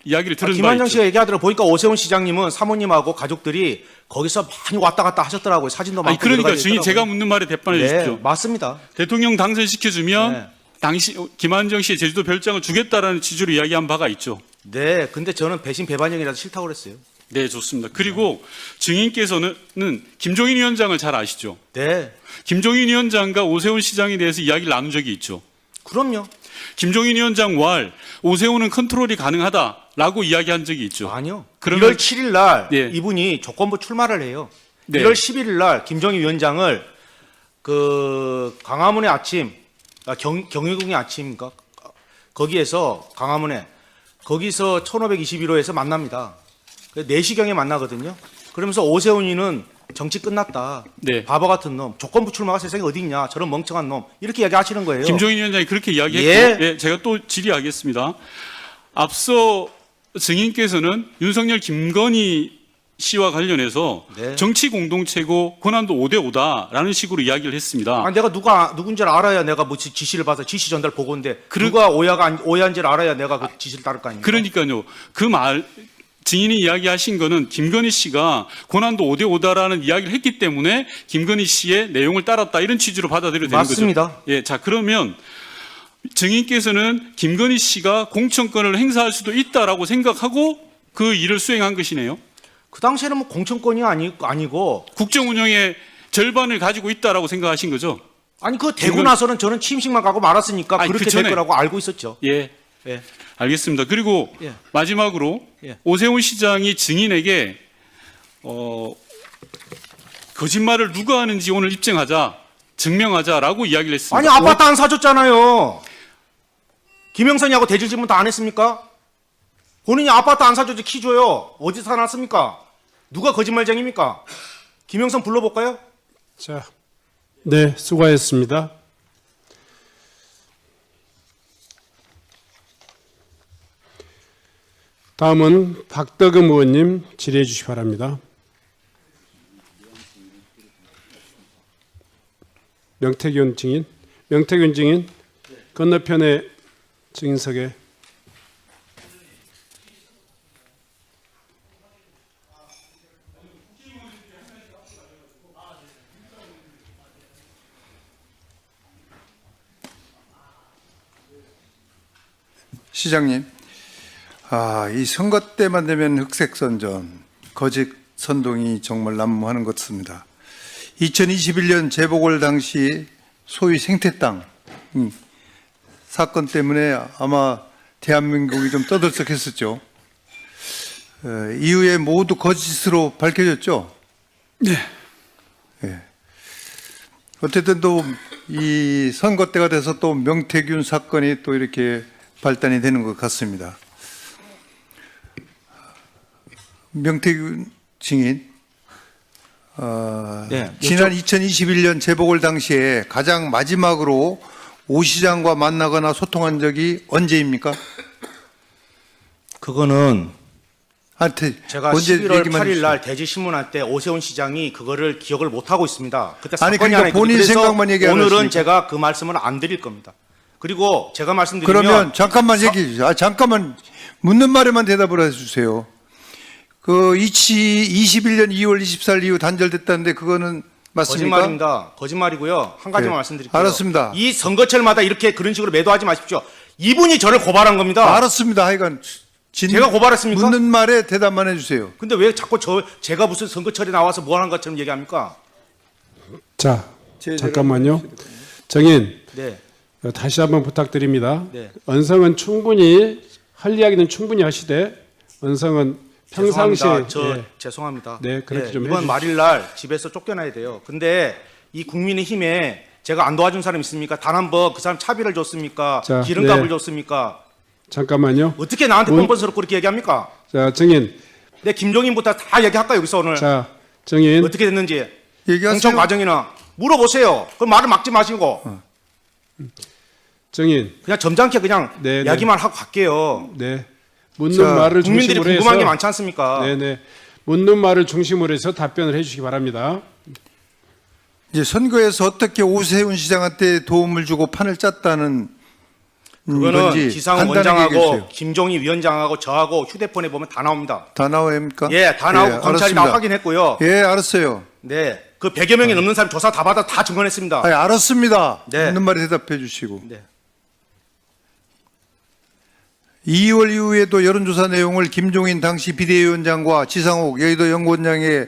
이야기를 들은 바 김한정 있죠. 씨가 얘기하더라고 보니까 오세훈 시장님은 사모님하고 가족들이 거기서 많이 왔다 갔다 하셨더라고요. 사진도 많고. 아니, 그러니까 여러 가지 증인 있더라고요. 제가 묻는 말에 대답해 주십시오. 네, 맞습니다. 대통령 당선시켜주면 네. 당시 김한정 씨의 제주도 별장을 주겠다라는 취지로 이야기한 바가 있죠. 네, 근데 저는 배신 배반형이라서 싫다고 그랬어요. 네, 좋습니다. 그리고 증인께서는 김종인 위원장을 잘 아시죠? 네, 김종인 위원장과 오세훈 시장에 대해서 이야기를 나눈 적이 있죠. 그럼요. 김종인 위원장 왈 오세훈은 컨트롤이 가능하다라고 이야기한 적이 있죠. 아니요. 그러면- 1월 7일 날 예. 이분이 조건부 출마를 해요. 네. 1월 11일 날 김종인 위원장을 그 광화문의 아침, 경희궁의 아침인가 거기에서 광화문에 거기서 1521호에서 만납니다. 4시경에 만나거든요. 그러면서 오세훈이는 정치 끝났다. 네. 바보 같은 놈. 조건부 출마가 세상에 어디 있냐. 저런 멍청한 놈. 이렇게 이야기하시는 거예요. 김종인 위원장이 그렇게 이야기했고, 예. 예, 제가 또 질의하겠습니다. 앞서 증인께서는 윤석열 김건희 씨와 관련해서 네. 정치 공동체고 권한도 5대5다라는 식으로 이야기를 했습니다. 아, 내가 누군지를 알아야 내가 뭐 지시를 받아 지시 전달 보고인데 그러- 누가 오해한지를 알아야 내가 그 지시를 따를 거 아닙니까? 그러니까요. 증인이 이야기하신 거는 김건희 씨가 권한도 5대5다라는 이야기를 했기 때문에 김건희 씨의 내용을 따랐다 이런 취지로 받아들여야 되는 맞습니다. 거죠. 예, 자 그러면 증인께서는 김건희 씨가 공천권을 행사할 수도 있다라고 생각하고 그 일을 수행한 것이네요. 그 당시에는 뭐 공천권이 아니고 국정 운영의 절반을 가지고 있다라고 생각하신 거죠. 아니 그 되고 김건- 나서는 저는 취임식만 가고 말았으니까 아니, 그렇게 그 전에- 될 거라고 알고 있었죠. 예, 예. 알겠습니다. 그리고 예. 마지막으로 예. 오세훈 시장이 증인에게 거짓말을 누가 하는지 오늘 입증하자, 증명하자라고 이야기를 했습니다. 아니 아파트 안 사줬잖아요. 김영선이하고 대질 질문 다 안 했습니까? 본인이 아파트 안 사줬지 키 줘요. 어디서 사놨습니까? 누가 거짓말쟁입니까? 김영선 불러볼까요? 자, 네, 수고하셨습니다. 다음은 박덕흠 의원님 질의해 주시기 바랍니다. 명태균 증인 건너편의 증인석에 시장님, 이 선거 때만 되면 흑색선전, 거짓 선동이 정말 난무하는 것 같습니다. 2021년 재보궐 당시 소위 생태땅 사건 때문에 아마 대한민국이 좀 떠들썩했었죠. 이후에 모두 거짓으로 밝혀졌죠. 네. 어쨌든 또 이 선거 때가 돼서 또 명태균 사건이 또 이렇게 발단이 되는 것 같습니다. 명태균 증인, 네, 지난 2021년 재보궐 당시에 가장 마지막으로 오 시장과 만나거나 소통한 적이 언제입니까? 그거는 제가 언제 11월 얘기만 8일 해주세요. 날 대지신문할 때 오세훈 시장이 그거를 기억을 못 하고 있습니다. 그때 아니, 사건이 그러니까 하나 있거든요. 본인 그래서 생각만 얘기 안 오늘은 하시니까. 제가 그 말씀을 안 드릴 겁니다. 그리고 제가 말씀드리면 그러면 잠깐만 얘기해 주세요. 잠깐만 묻는 말에만 대답을 해주세요. 그 21년 2월 24일 이후 단절됐다는데 그거는 맞습니까? 거짓말입니다. 거짓말이고요. 한 가지만 네. 말씀드릴게요. 알았습니다. 이 선거철마다 이렇게 그런 식으로 매도하지 마십시오. 이분이 저를 고발한 겁니다. 알았습니다. 하여간 제가 고발했습니까? 묻는 말에 대답만 해주세요. 근데 왜 자꾸 제가 무슨 선거철에 나와서 뭐 하는 것처럼 얘기합니까? 자, 잠깐만요. 증인, 네. 다시 한번 부탁드립니다. 네. 언성은 충분히 할 이야기는 충분히 하시되 언성은 평상시에 죄송합니다. 네, 그렇게 좀 이번 해주십시오. 말일날 집에서 쫓겨나야 돼요. 근데 이 국민의힘에 제가 안 도와준 사람 있습니까? 단 한 번 그 사람 차비를 줬습니까? 자, 기름값을 네. 줬습니까? 잠깐만요. 어떻게 나한테 문- 뻔뻔스럽고 그렇게 얘기합니까? 자, 증인. 내 김종인부터 다 얘기할까 여기서 오늘 자, 증인. 어떻게 됐는지 얘기하세요. 공천 과정이나 물어보세요. 그럼 말을 막지 마시고 증인. 그냥 점잖게 그냥 네, 네. 이야기만 하고 갈게요. 네. 묻는 자, 말을 국민들이 중심으로 궁금한 게 해서 많지 않습니까? 네네. 묻는 말을 중심으로 해서 답변을 해주시기 바랍니다. 이제 선거에서 어떻게 오세훈 시장한테 도움을 주고 판을 짰다는 그거는 건지 기상훈 간단하게 원장하고 얘기해주세요. 김종희 위원장하고 저하고 휴대폰에 보면 다 나옵니다. 다 나옵니까? 예, 다 나오고 검찰이 다 알았습니다. 확인했고요. 예, 알았어요. 네, 그 100여 명이 넘는 사람 조사 다 받아 다 증언했습니다. 아니, 알았습니다. 네. 묻는 말에 대답해 주시고. 네. 2월 이후에도 여론조사 내용을 김종인 당시 비대위원장과 지상욱 여의도 연구원장에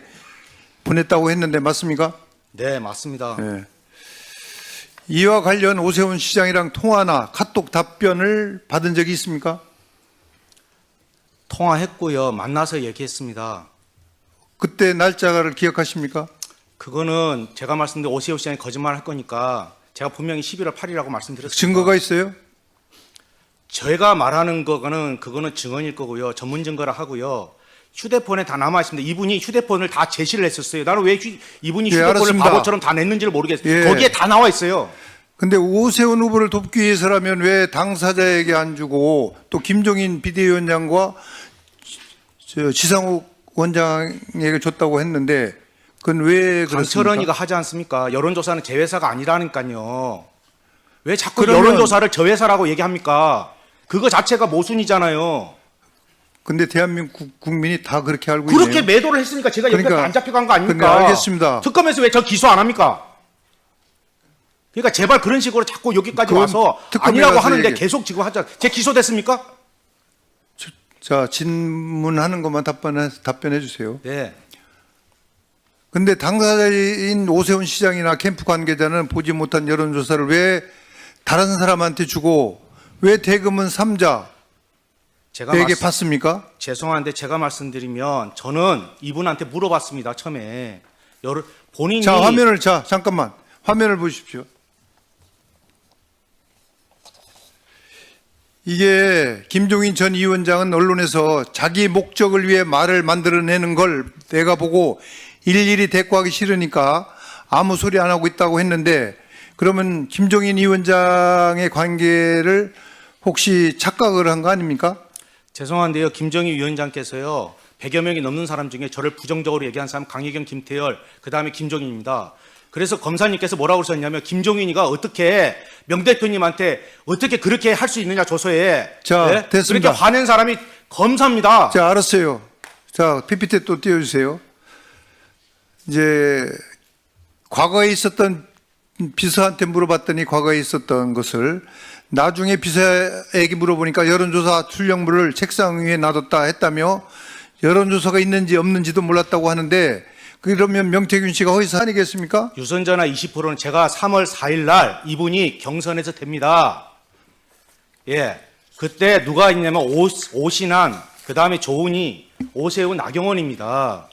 보냈다고 했는데 맞습니까? 네, 맞습니다. 예. 이와 관련 오세훈 시장이랑 통화나 카톡 답변을 받은 적이 있습니까? 통화했고요. 만나서 얘기했습니다. 그때 날짜를 기억하십니까? 그거는 제가 말씀드린 오세훈 시장이 거짓말할 거니까 제가 분명히 11월 8일이라고 말씀드렸습니다. 증거가 있어요? 제가 말하는 거는 그거는 증언일 거고요. 전문 증거라 하고요. 휴대폰에 다 남아 있습니다. 이분이 휴대폰을 다 제시를 했었어요. 나는 왜 이분이 예, 휴대폰을 알았습니다. 바보처럼 다 냈는지를 모르겠어요. 예. 거기에 다 나와 있어요. 근데 오세훈 후보를 돕기 위해서라면 왜 당사자에게 안 주고 또 김종인 비대위원장과 지상욱 원장에게 줬다고 했는데 그건 왜 그렇습니까? 강철원이가 하지 않습니까? 여론조사는 제 회사가 아니라니까요. 왜 자꾸 그러면- 여론조사를 저 회사라고 얘기합니까? 그거 자체가 모순이잖아요. 근데 대한민국 국민이 다 그렇게 알고 그렇게 있네요. 매도를 했으니까 제가 여기까지 그러니까- 안 잡혀간 거 아닙니까? 그러니까 알겠습니다. 특검에서 왜 저 기소 안 합니까? 그러니까 제발 그런 식으로 자꾸 여기까지 그건 와서 특검에 아니라고 가서 하는데 얘기해. 계속 지금 하자. 제 기소됐습니까? 자, 질문하는 것만 답변해 주세요. 네. 근데 당사자인 오세훈 시장이나 캠프 관계자는 보지 못한 여론조사를 왜 다른 사람한테 주고 왜 대금은 삼자에게 제가 받습니까? 죄송한데 제가 말씀드리면 저는 이분한테 물어봤습니다. 처음에 본인이 자, 잠깐만. 화면을 보십시오. 이게 김종인 전 위원장은 언론에서 자기 목적을 위해 말을 만들어내는 걸 내가 보고 일일이 대꾸하기 싫으니까 아무 소리 안 하고 있다고 했는데 그러면 김종인 위원장의 관계를 혹시 착각을 한 거 아닙니까? 죄송한데요. 김정희 위원장께서요. 100여 명이 넘는 사람 중에 저를 부정적으로 얘기한 사람 강혜경, 김태열, 그다음에 김종인입니다. 그래서 검사님께서 뭐라고 썼냐면 김종인이가 어떻게 명 대표님한테 어떻게 그렇게 할 수 있느냐 조서에 자, 됐습니다. 그렇게 화낸 사람이 검사입니다. 자, 알았어요. 자, PPT 또 띄워주세요. 이제 과거에 있었던 비서한테 물어봤더니 과거에 있었던 것을 나중에 비서에게 물어보니까 여론조사 출력물을 책상 위에 놔뒀다 했다며 여론조사가 있는지 없는지도 몰랐다고 하는데 그러면 명태균 씨가 허위사 아니겠습니까? 유선전화 20%는 제가 3월 4일 날 이분이 경선에서 됩니다. 예. 그때 누가 있냐면 오신환, 그다음에 조은희, 오세훈, 나경원입니다.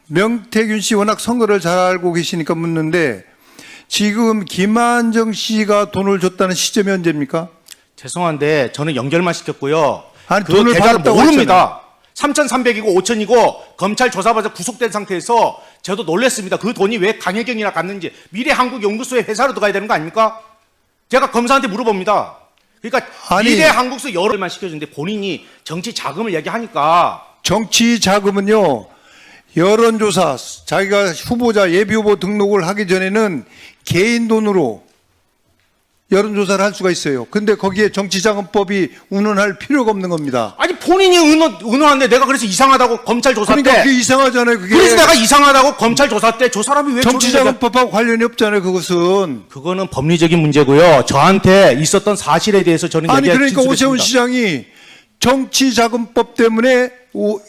명태균 씨 워낙 선거를 잘 알고 계시니까 묻는데 지금 김한정 씨가 돈을 줬다는 시점이 언제입니까? 죄송한데 저는 연결만 시켰고요. 아니, 그 돈을 계좌를 받았다고 모릅니다. 3,300이고 5,000이고 검찰 조사받아 구속된 상태에서 저도 놀랐습니다. 그 돈이 왜 강혜경이나 갔는지 미래한국연구소의 회사로 들어가야 되는 거 아닙니까? 제가 검사한테 물어봅니다. 그러니까 아니, 미래한국소 여러만 시켜주는데 본인이 정치 자금을 얘기하니까 정치 자금은요, 여론조사, 자기가 후보자, 예비후보 등록을 하기 전에는 개인 돈으로 여론조사를 할 수가 있어요. 근데 거기에 정치자금법이 운운할 필요가 없는 겁니다. 아니 본인이 의논한데 내가 그래서 이상하다고 검찰 조사 그러니까 때 그게 이상하잖아요. 그게 그래서 내가 이상하다고 검찰 조사 때 저 사람이 왜 정치자금법하고 관련이 없잖아요. 그것은. 그거는 법리적인 문제고요. 저한테 있었던 사실에 대해서 저는 아니 얘기할 그러니까 오세훈 진술했습니다. 시장이 정치자금법 때문에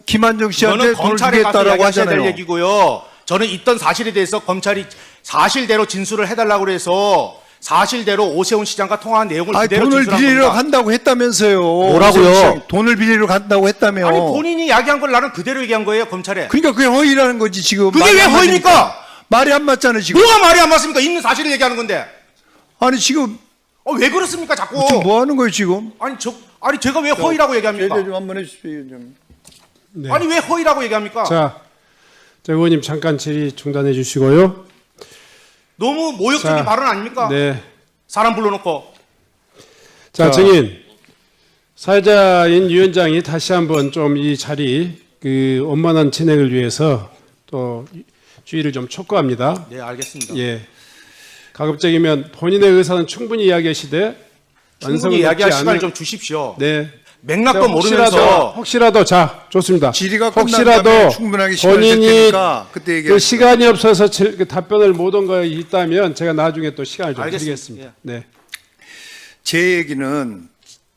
김한정 씨한테 그거는 돈을 검찰에 가서 주겠다라고 이야기하셔야 될 하잖아요. 얘기고요. 저는 있던 사실에 대해서 검찰이 사실대로 진술을 해달라고 그래서 사실대로 오세훈 시장과 통화한 내용을 아니, 그대로 돈을 진술한 빌리러 겁니다. 간다고 했다면서요. 뭐라고요? 오세훈 시장이 돈을 빌리러 간다고 했다며. 아니 본인이 이야기한 걸 나는 그대로 얘기한 거예요 검찰에. 그러니까 그게 허위라는 거지 지금. 그게 말이 왜 안 허위입니까? 맞으니까. 말이 안 맞잖아 지금. 뭐가 말이 안 맞습니까? 있는 사실을 얘기하는 건데. 아니 지금 왜 그렇습니까 자꾸? 지금 뭐 하는 거예요 지금? 아니 제가 왜 허위라고 얘기합니까? 제대 좀 한번 해주십시오 좀. 네. 아니 왜 허위라고 얘기합니까? 자, 의원님 잠깐 질의 중단해 주시고요. 너무 모욕적인 자, 발언 아닙니까? 네. 사람 불러놓고. 자, 증인. 사회자인 위원장이 다시 한번 좀 이 자리 그 원만한 진행을 위해서 또 주의를 좀 촉구합니다. 네 알겠습니다. 예. 가급적이면 본인의 의사는 충분히 이야기하시되 충분히 이야기할 시간을 좀 주십시오. 네. 맥락도 모르면서 혹시라도 자 좋습니다. 질의가 끝난 혹시라도 다음에 충분하게 시간을 줄 본인이 테니까 그때 그 얘기하시죠. 시간이 없어서 그 답변을 못 온 거 있다면 제가 나중에 또 시간을 좀 알겠습니다. 드리겠습니다. 네. 제 얘기는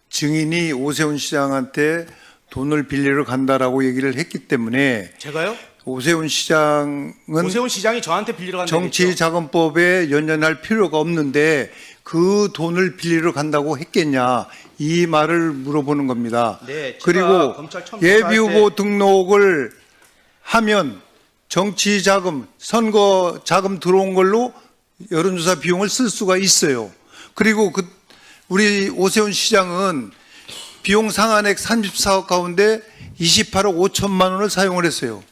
증인이 오세훈 시장한테 돈을 빌리러 간다라고 얘기를 했기 때문에 제가요? 오세훈 시장은 오세훈 시장이 저한테 빌리러 간다고 했죠. 정치자금법에 연연할 필요가 없는데 그 돈을 빌리러 간다고 했겠냐 이 말을 물어보는 겁니다. 네, 제가 그리고 검찰 처음 예비 조사할 후보 등록을 하면 정치자금, 선거 자금 들어온 걸로 여론조사 비용을 쓸 수가 있어요. 그리고 우리 오세훈 시장은 비용 상한액 34억 가운데 28억 5천만 원을 사용을 했어요.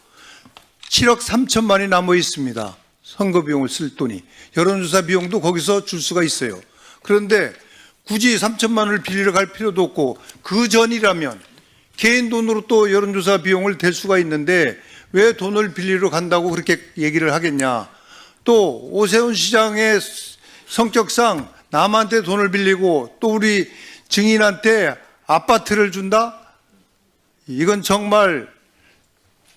7억 3천만이 남아 있습니다. 선거 비용을 쓸 돈이. 여론조사 비용도 거기서 줄 수가 있어요. 그런데 굳이 3천만 원을 빌리러 갈 필요도 없고 그 전이라면 개인 돈으로 또 여론조사 비용을 댈 수가 있는데 왜 돈을 빌리러 간다고 그렇게 얘기를 하겠냐. 또 오세훈 시장의 성격상 남한테 돈을 빌리고 또 우리 증인한테 아파트를 준다? 이건 정말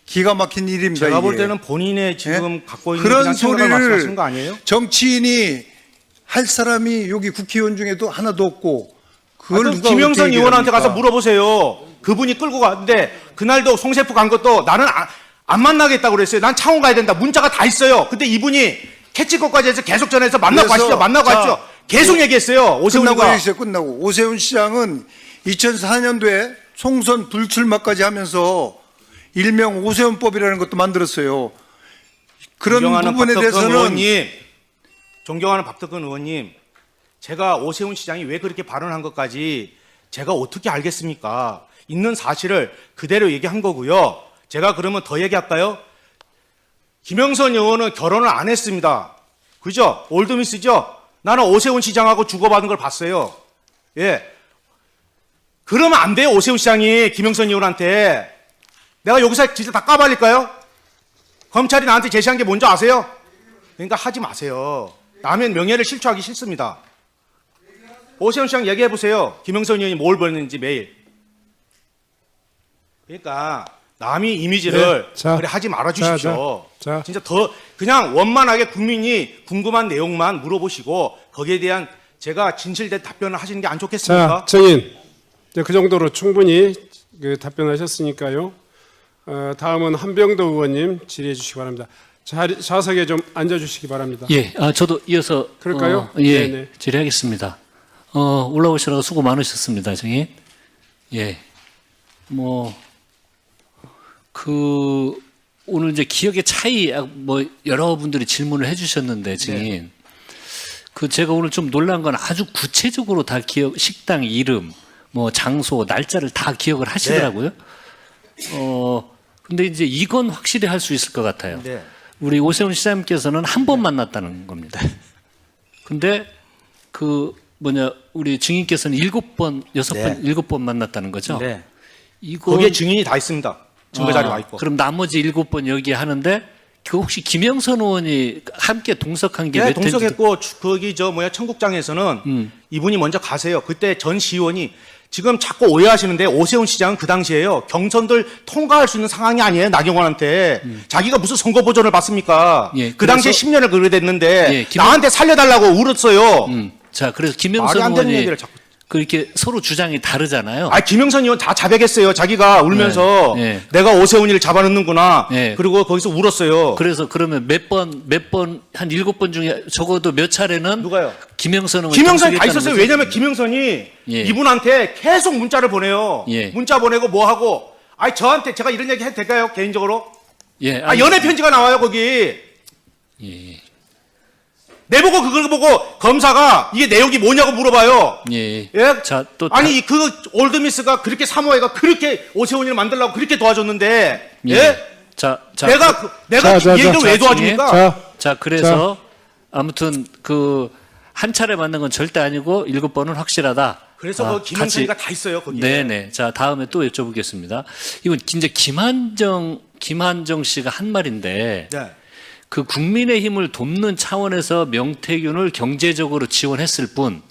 기가 막힌 일입니다. 제가 볼 이게. 때는 본인의 지금 예? 갖고 있는 그런 그냥 생각을 말씀하시는 거 소리를 아니에요? 정치인이 할 사람이 여기 국회의원 중에도 하나도 없고 그걸 누가 김영선 어떻게 의원한테 얘기합니까? 가서 물어보세요. 그분이 끌고 갔는데 그날도 송세프 간 것도 나는 안 만나겠다고 그랬어요. 난 창원 가야 된다. 문자가 다 있어요. 근데 이분이 캐치콜까지 해서 계속 전해서 만나고 그래서 가시죠. 만나고 자, 가시죠. 계속 얘기했어요. 끝나고 오세훈이가. 얘기했어요. 끝나고 오세훈 시장은 2004년도에 총선 불출마까지 하면서 일명 오세훈법이라는 것도 만들었어요. 그런 존경하는 부분에 박덕근 대해서는 의원님, 존경하는 박덕근 의원님, 제가 오세훈 시장이 왜 그렇게 발언한 것까지 제가 어떻게 알겠습니까? 있는 사실을 그대로 얘기한 거고요. 제가 그러면 더 얘기할까요? 김영선 의원은 결혼을 안 했습니다. 그죠? 올드미스죠? 나는 오세훈 시장하고 주고받은 걸 봤어요. 예. 그러면 안 돼요, 오세훈 시장이 김영선 의원한테. 내가 여기서 진짜 다 까발릴까요? 검찰이 나한테 제시한 게 뭔지 아세요? 그러니까 하지 마세요. 남의 명예를 실추하기 싫습니다. 오세훈 시장 얘기해보세요. 김영선 의원이 뭘 벌는지 매일. 그러니까 남이 이미지를 네, 자, 그래 하지 말아주십시오. 자. 진짜 더 그냥 원만하게 국민이 궁금한 내용만 물어보시고 거기에 대한 제가 진실된 답변을 하시는 게 안 좋겠습니까? 자, 증인. 이제 그 정도로 충분히 그 답변하셨으니까요. 다음은 한병도 의원님 질의해 주시기 바랍니다. 좌석에 좀 앉아 주시기 바랍니다. 예, 저도 이어서 그럴까요? 예, 네네. 질의하겠습니다. 올라오시라고 수고 많으셨습니다, 증인. 예, 오늘 이제 기억의 차이, 여러분들이 질문을 해주셨는데, 증인. 제가 오늘 좀 놀란 건 아주 구체적으로 다 식당 이름, 장소, 날짜를 다 기억을 하시더라고요. 근데 이제 이건 확실히 할 수 있을 것 같아요. 네. 우리 오세훈 시장님께서는 한 번 만났다는 겁니다. 근데 우리 증인께서는 7번, 6번, 7번 만났다는 거죠? 네. 이거 거기에 증인이 다 있습니다. 증거 자료 와 있고. 그럼 나머지 7번 여기 하는데 그 혹시 김영선 의원이 함께 동석한 게 네, 몇 회인지 동석했고 거기 청국장에서는 이분이 먼저 가세요. 그때 전 시의원이 지금 자꾸 오해하시는데 오세훈 시장은 그 당시에요. 경선들 통과할 수 있는 상황이 아니에요. 나경원한테. 자기가 무슨 선거 보전을 받습니까? 예, 그 당시에 그래서- 10년을 그래 됐는데 예, 나한테 살려달라고 울었어요. 자, 그래서 말이 김영선 안 되는 의원이 얘기를 자꾸. 그렇게 서로 주장이 다르잖아요. 아, 김영선 의원 다 자백했어요. 자기가 울면서 네. 내가 오세훈이를 잡아넣는구나. 네. 그리고 거기서 울었어요. 그래서 그러면 몇 번 한 7번 중에 적어도 몇 차례는 누가요? 김영선 의원 김영선이 다 정색했다는 있었어요. 거죠? 왜냐하면 김영선이 예. 이분한테 계속 문자를 보내요. 예. 문자 보내고 뭐 하고. 아니 저한테 제가 이런 얘기 해도 될까요? 개인적으로? 예, 아, 연애 편지가 나와요 거기. 예, 내보고 그걸 보고 검사가 이게 내용이 뭐냐고 물어봐요. 예. 예? 자, 또 아니 그 올드미스가 그렇게 사모해가 그렇게 오세훈이를 만들려고 그렇게 도와줬는데 예? 자, 내가 자, 이 얘기를 자, 왜 도와줍니까? 자, 그래서 아무튼 그 한 차례 맞는 건 절대 아니고 7번은 확실하다. 그래서 그 김영선이가 다 있어요 거기에. 네네. 자, 다음에 또 여쭤보겠습니다. 이건 이제 김한정 씨가 한 말인데 네. 그 국민의힘을 돕는 차원에서 명태균을 경제적으로 지원했을 뿐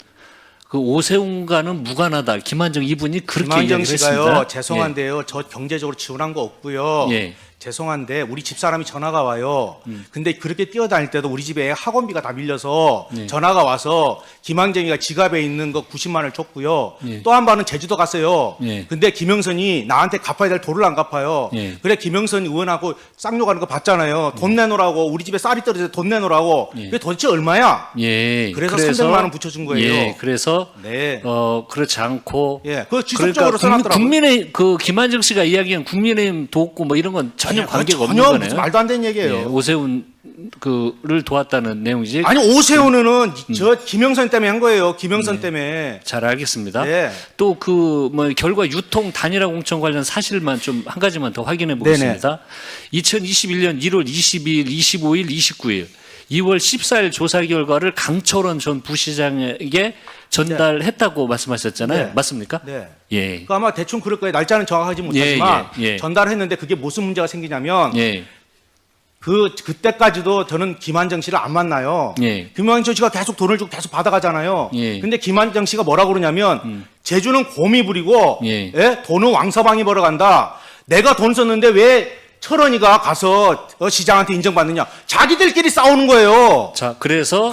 그 오세훈과는 무관하다. 김한정 이분이 그렇게 김한정 이야기를 씨가요. 했습니다. 죄송한데요. 저 경제적으로 지원한 거 없고요. 예. 죄송한데 우리 집사람이 전화가 와요. 근데 그렇게 뛰어다닐 때도 우리 집에 학원비가 다 밀려서 예. 전화가 와서 김한정이가 지갑에 있는 거 90만을 줬고요. 예. 또 한 번은 제주도 갔어요. 예. 근데 김영선이 나한테 갚아야 될 돈을 안 갚아요. 예. 그래 김영선 의원하고 쌍욕하는 거 봤잖아요. 돈 내놓으라고 우리 집에 쌀이 떨어져서 돈 내놓으라고. 예. 그게 도대체 얼마야? 예. 그래서 300만 원 붙여준 거예요. 예. 그래서 네. 그렇지 않고 예. 그거 지속적으로 써놨더라고요. 국민의 그 김한정 씨가 이야기한 국민의힘 돕고 뭐 이런 건 전혀 아니, 관계가 그거 없는 전혀 거네요. 무슨 말도 안 되는 얘기예요. 예, 오세훈 그를 도왔다는 내용이지. 아니 오세훈은 저 김영선 때문에 한 거예요. 김영선 때문에. 잘 알겠습니다. 네. 또 그 뭐 결과 유통 단일화 공천 관련 사실만 좀 한 가지만 더 확인해 보겠습니다. 2021년 1월 22일, 25일, 29일, 2월 14일 조사 결과를 강철원 전 부시장에게 전달했다고 말씀하셨잖아요. 네. 맞습니까? 네. 예. 그러니까 아마 대충 그럴 거예요. 날짜는 정확하지 못하지만 예, 예. 전달했는데 그게 무슨 문제가 생기냐면 예. 그때까지도 저는 김한정 씨를 안 만나요. 예. 김한정 씨가 계속 돈을 주고 계속 받아가잖아요. 예. 근데 김한정 씨가 뭐라고 그러냐면 제주는 곰이 부리고 예. 예? 돈은 왕서방이 벌어간다. 내가 돈 썼는데 왜 철원이가 가서 시장한테 인정받느냐. 자기들끼리 싸우는 거예요. 자, 그래서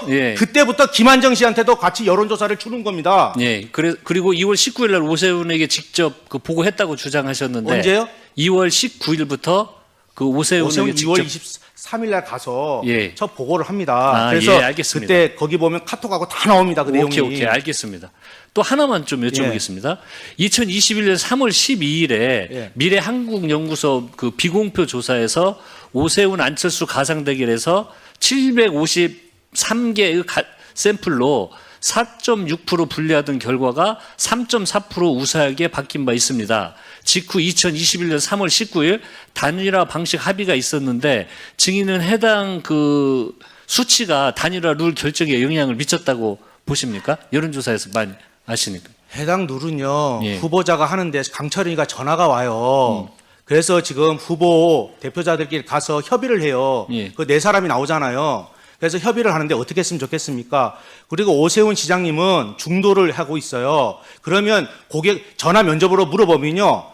예. 그때부터 김한정 씨한테도 같이 여론조사를 주는 겁니다. 예. 그리고 2월 19일 날 오세훈에게 직접 그 보고했다고 주장하셨는데 언제요? 2월 19일부터 그 오세훈에게 오세훈 직접 2월 23일 날 가서 예. 첫 보고를 합니다. 아, 그래서 예, 알겠습니다. 그때 거기 보면 카톡하고 다 나옵니다. 그 내용이. 오케이, 알겠습니다. 또 하나만 좀 여쭤보겠습니다. 2021년 3월 12일에 예. 미래한국연구소 그 비공표 조사에서 오세훈 안철수 가상 대결에서 753개의 샘플로 4.6% 분리하던 결과가 3.4% 우세하게 바뀐 바 있습니다. 직후 2021년 3월 19일 단일화 방식 합의가 있었는데 증인은 해당 그 수치가 단일화 룰 결정에 영향을 미쳤다고 보십니까? 여론조사에서 많이 아시니까. 해당 룰은요. 예. 후보자가 하는데 강철이가 전화가 와요. 그래서 지금 후보 대표자들끼리 가서 협의를 해요. 예. 그 네 사람이 나오잖아요. 그래서 협의를 하는데 어떻게 했으면 좋겠습니까? 그리고 오세훈 시장님은 중도를 하고 있어요. 그러면 고객 전화 면접으로 물어보면요.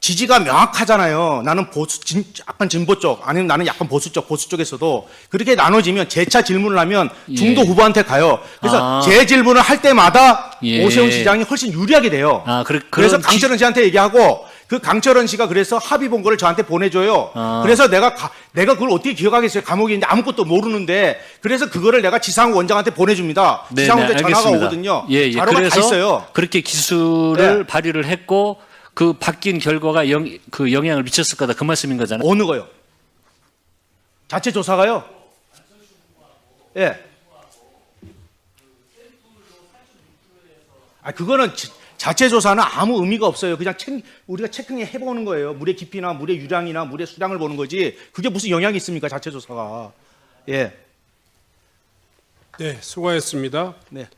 지지가 명확하잖아요. 나는 약간 진보 쪽, 아니면 나는 약간 보수 쪽에서도 그렇게 나눠지면 재차 질문을 하면 중도 예. 후보한테 가요. 그래서 아. 제 질문을 할 때마다 예. 오세훈 시장이 훨씬 유리하게 돼요. 아, 그래서 그런 강철원 씨한테 얘기하고 그 강철원 씨가 그래서 합의 본거를 저한테 보내줘요. 아. 그래서 내가 그걸 어떻게 기억하겠어요? 감옥에 있는데 아무것도 모르는데 그래서 그거를 내가 지상욱 원장한테 보내줍니다. 네, 지상욱에 네, 전화가 알겠습니다. 오거든요. 예, 자료가 그래서 다 있어요. 그렇게 기술을 네. 발휘를 했고 그 바뀐 결과가 그 영향을 미쳤을 거다 그 말씀인 거잖아요. 어느 거요? 자체 조사가요? 예. 아, 그거는 자체 조사는 아무 의미가 없어요. 그냥 우리가 체크해 보는 거예요. 물의 깊이나 물의 유량이나 물의 수량을 보는 거지. 그게 무슨 영향이 있습니까? 자체 조사가. 예. 네, 수고하셨습니다. 네.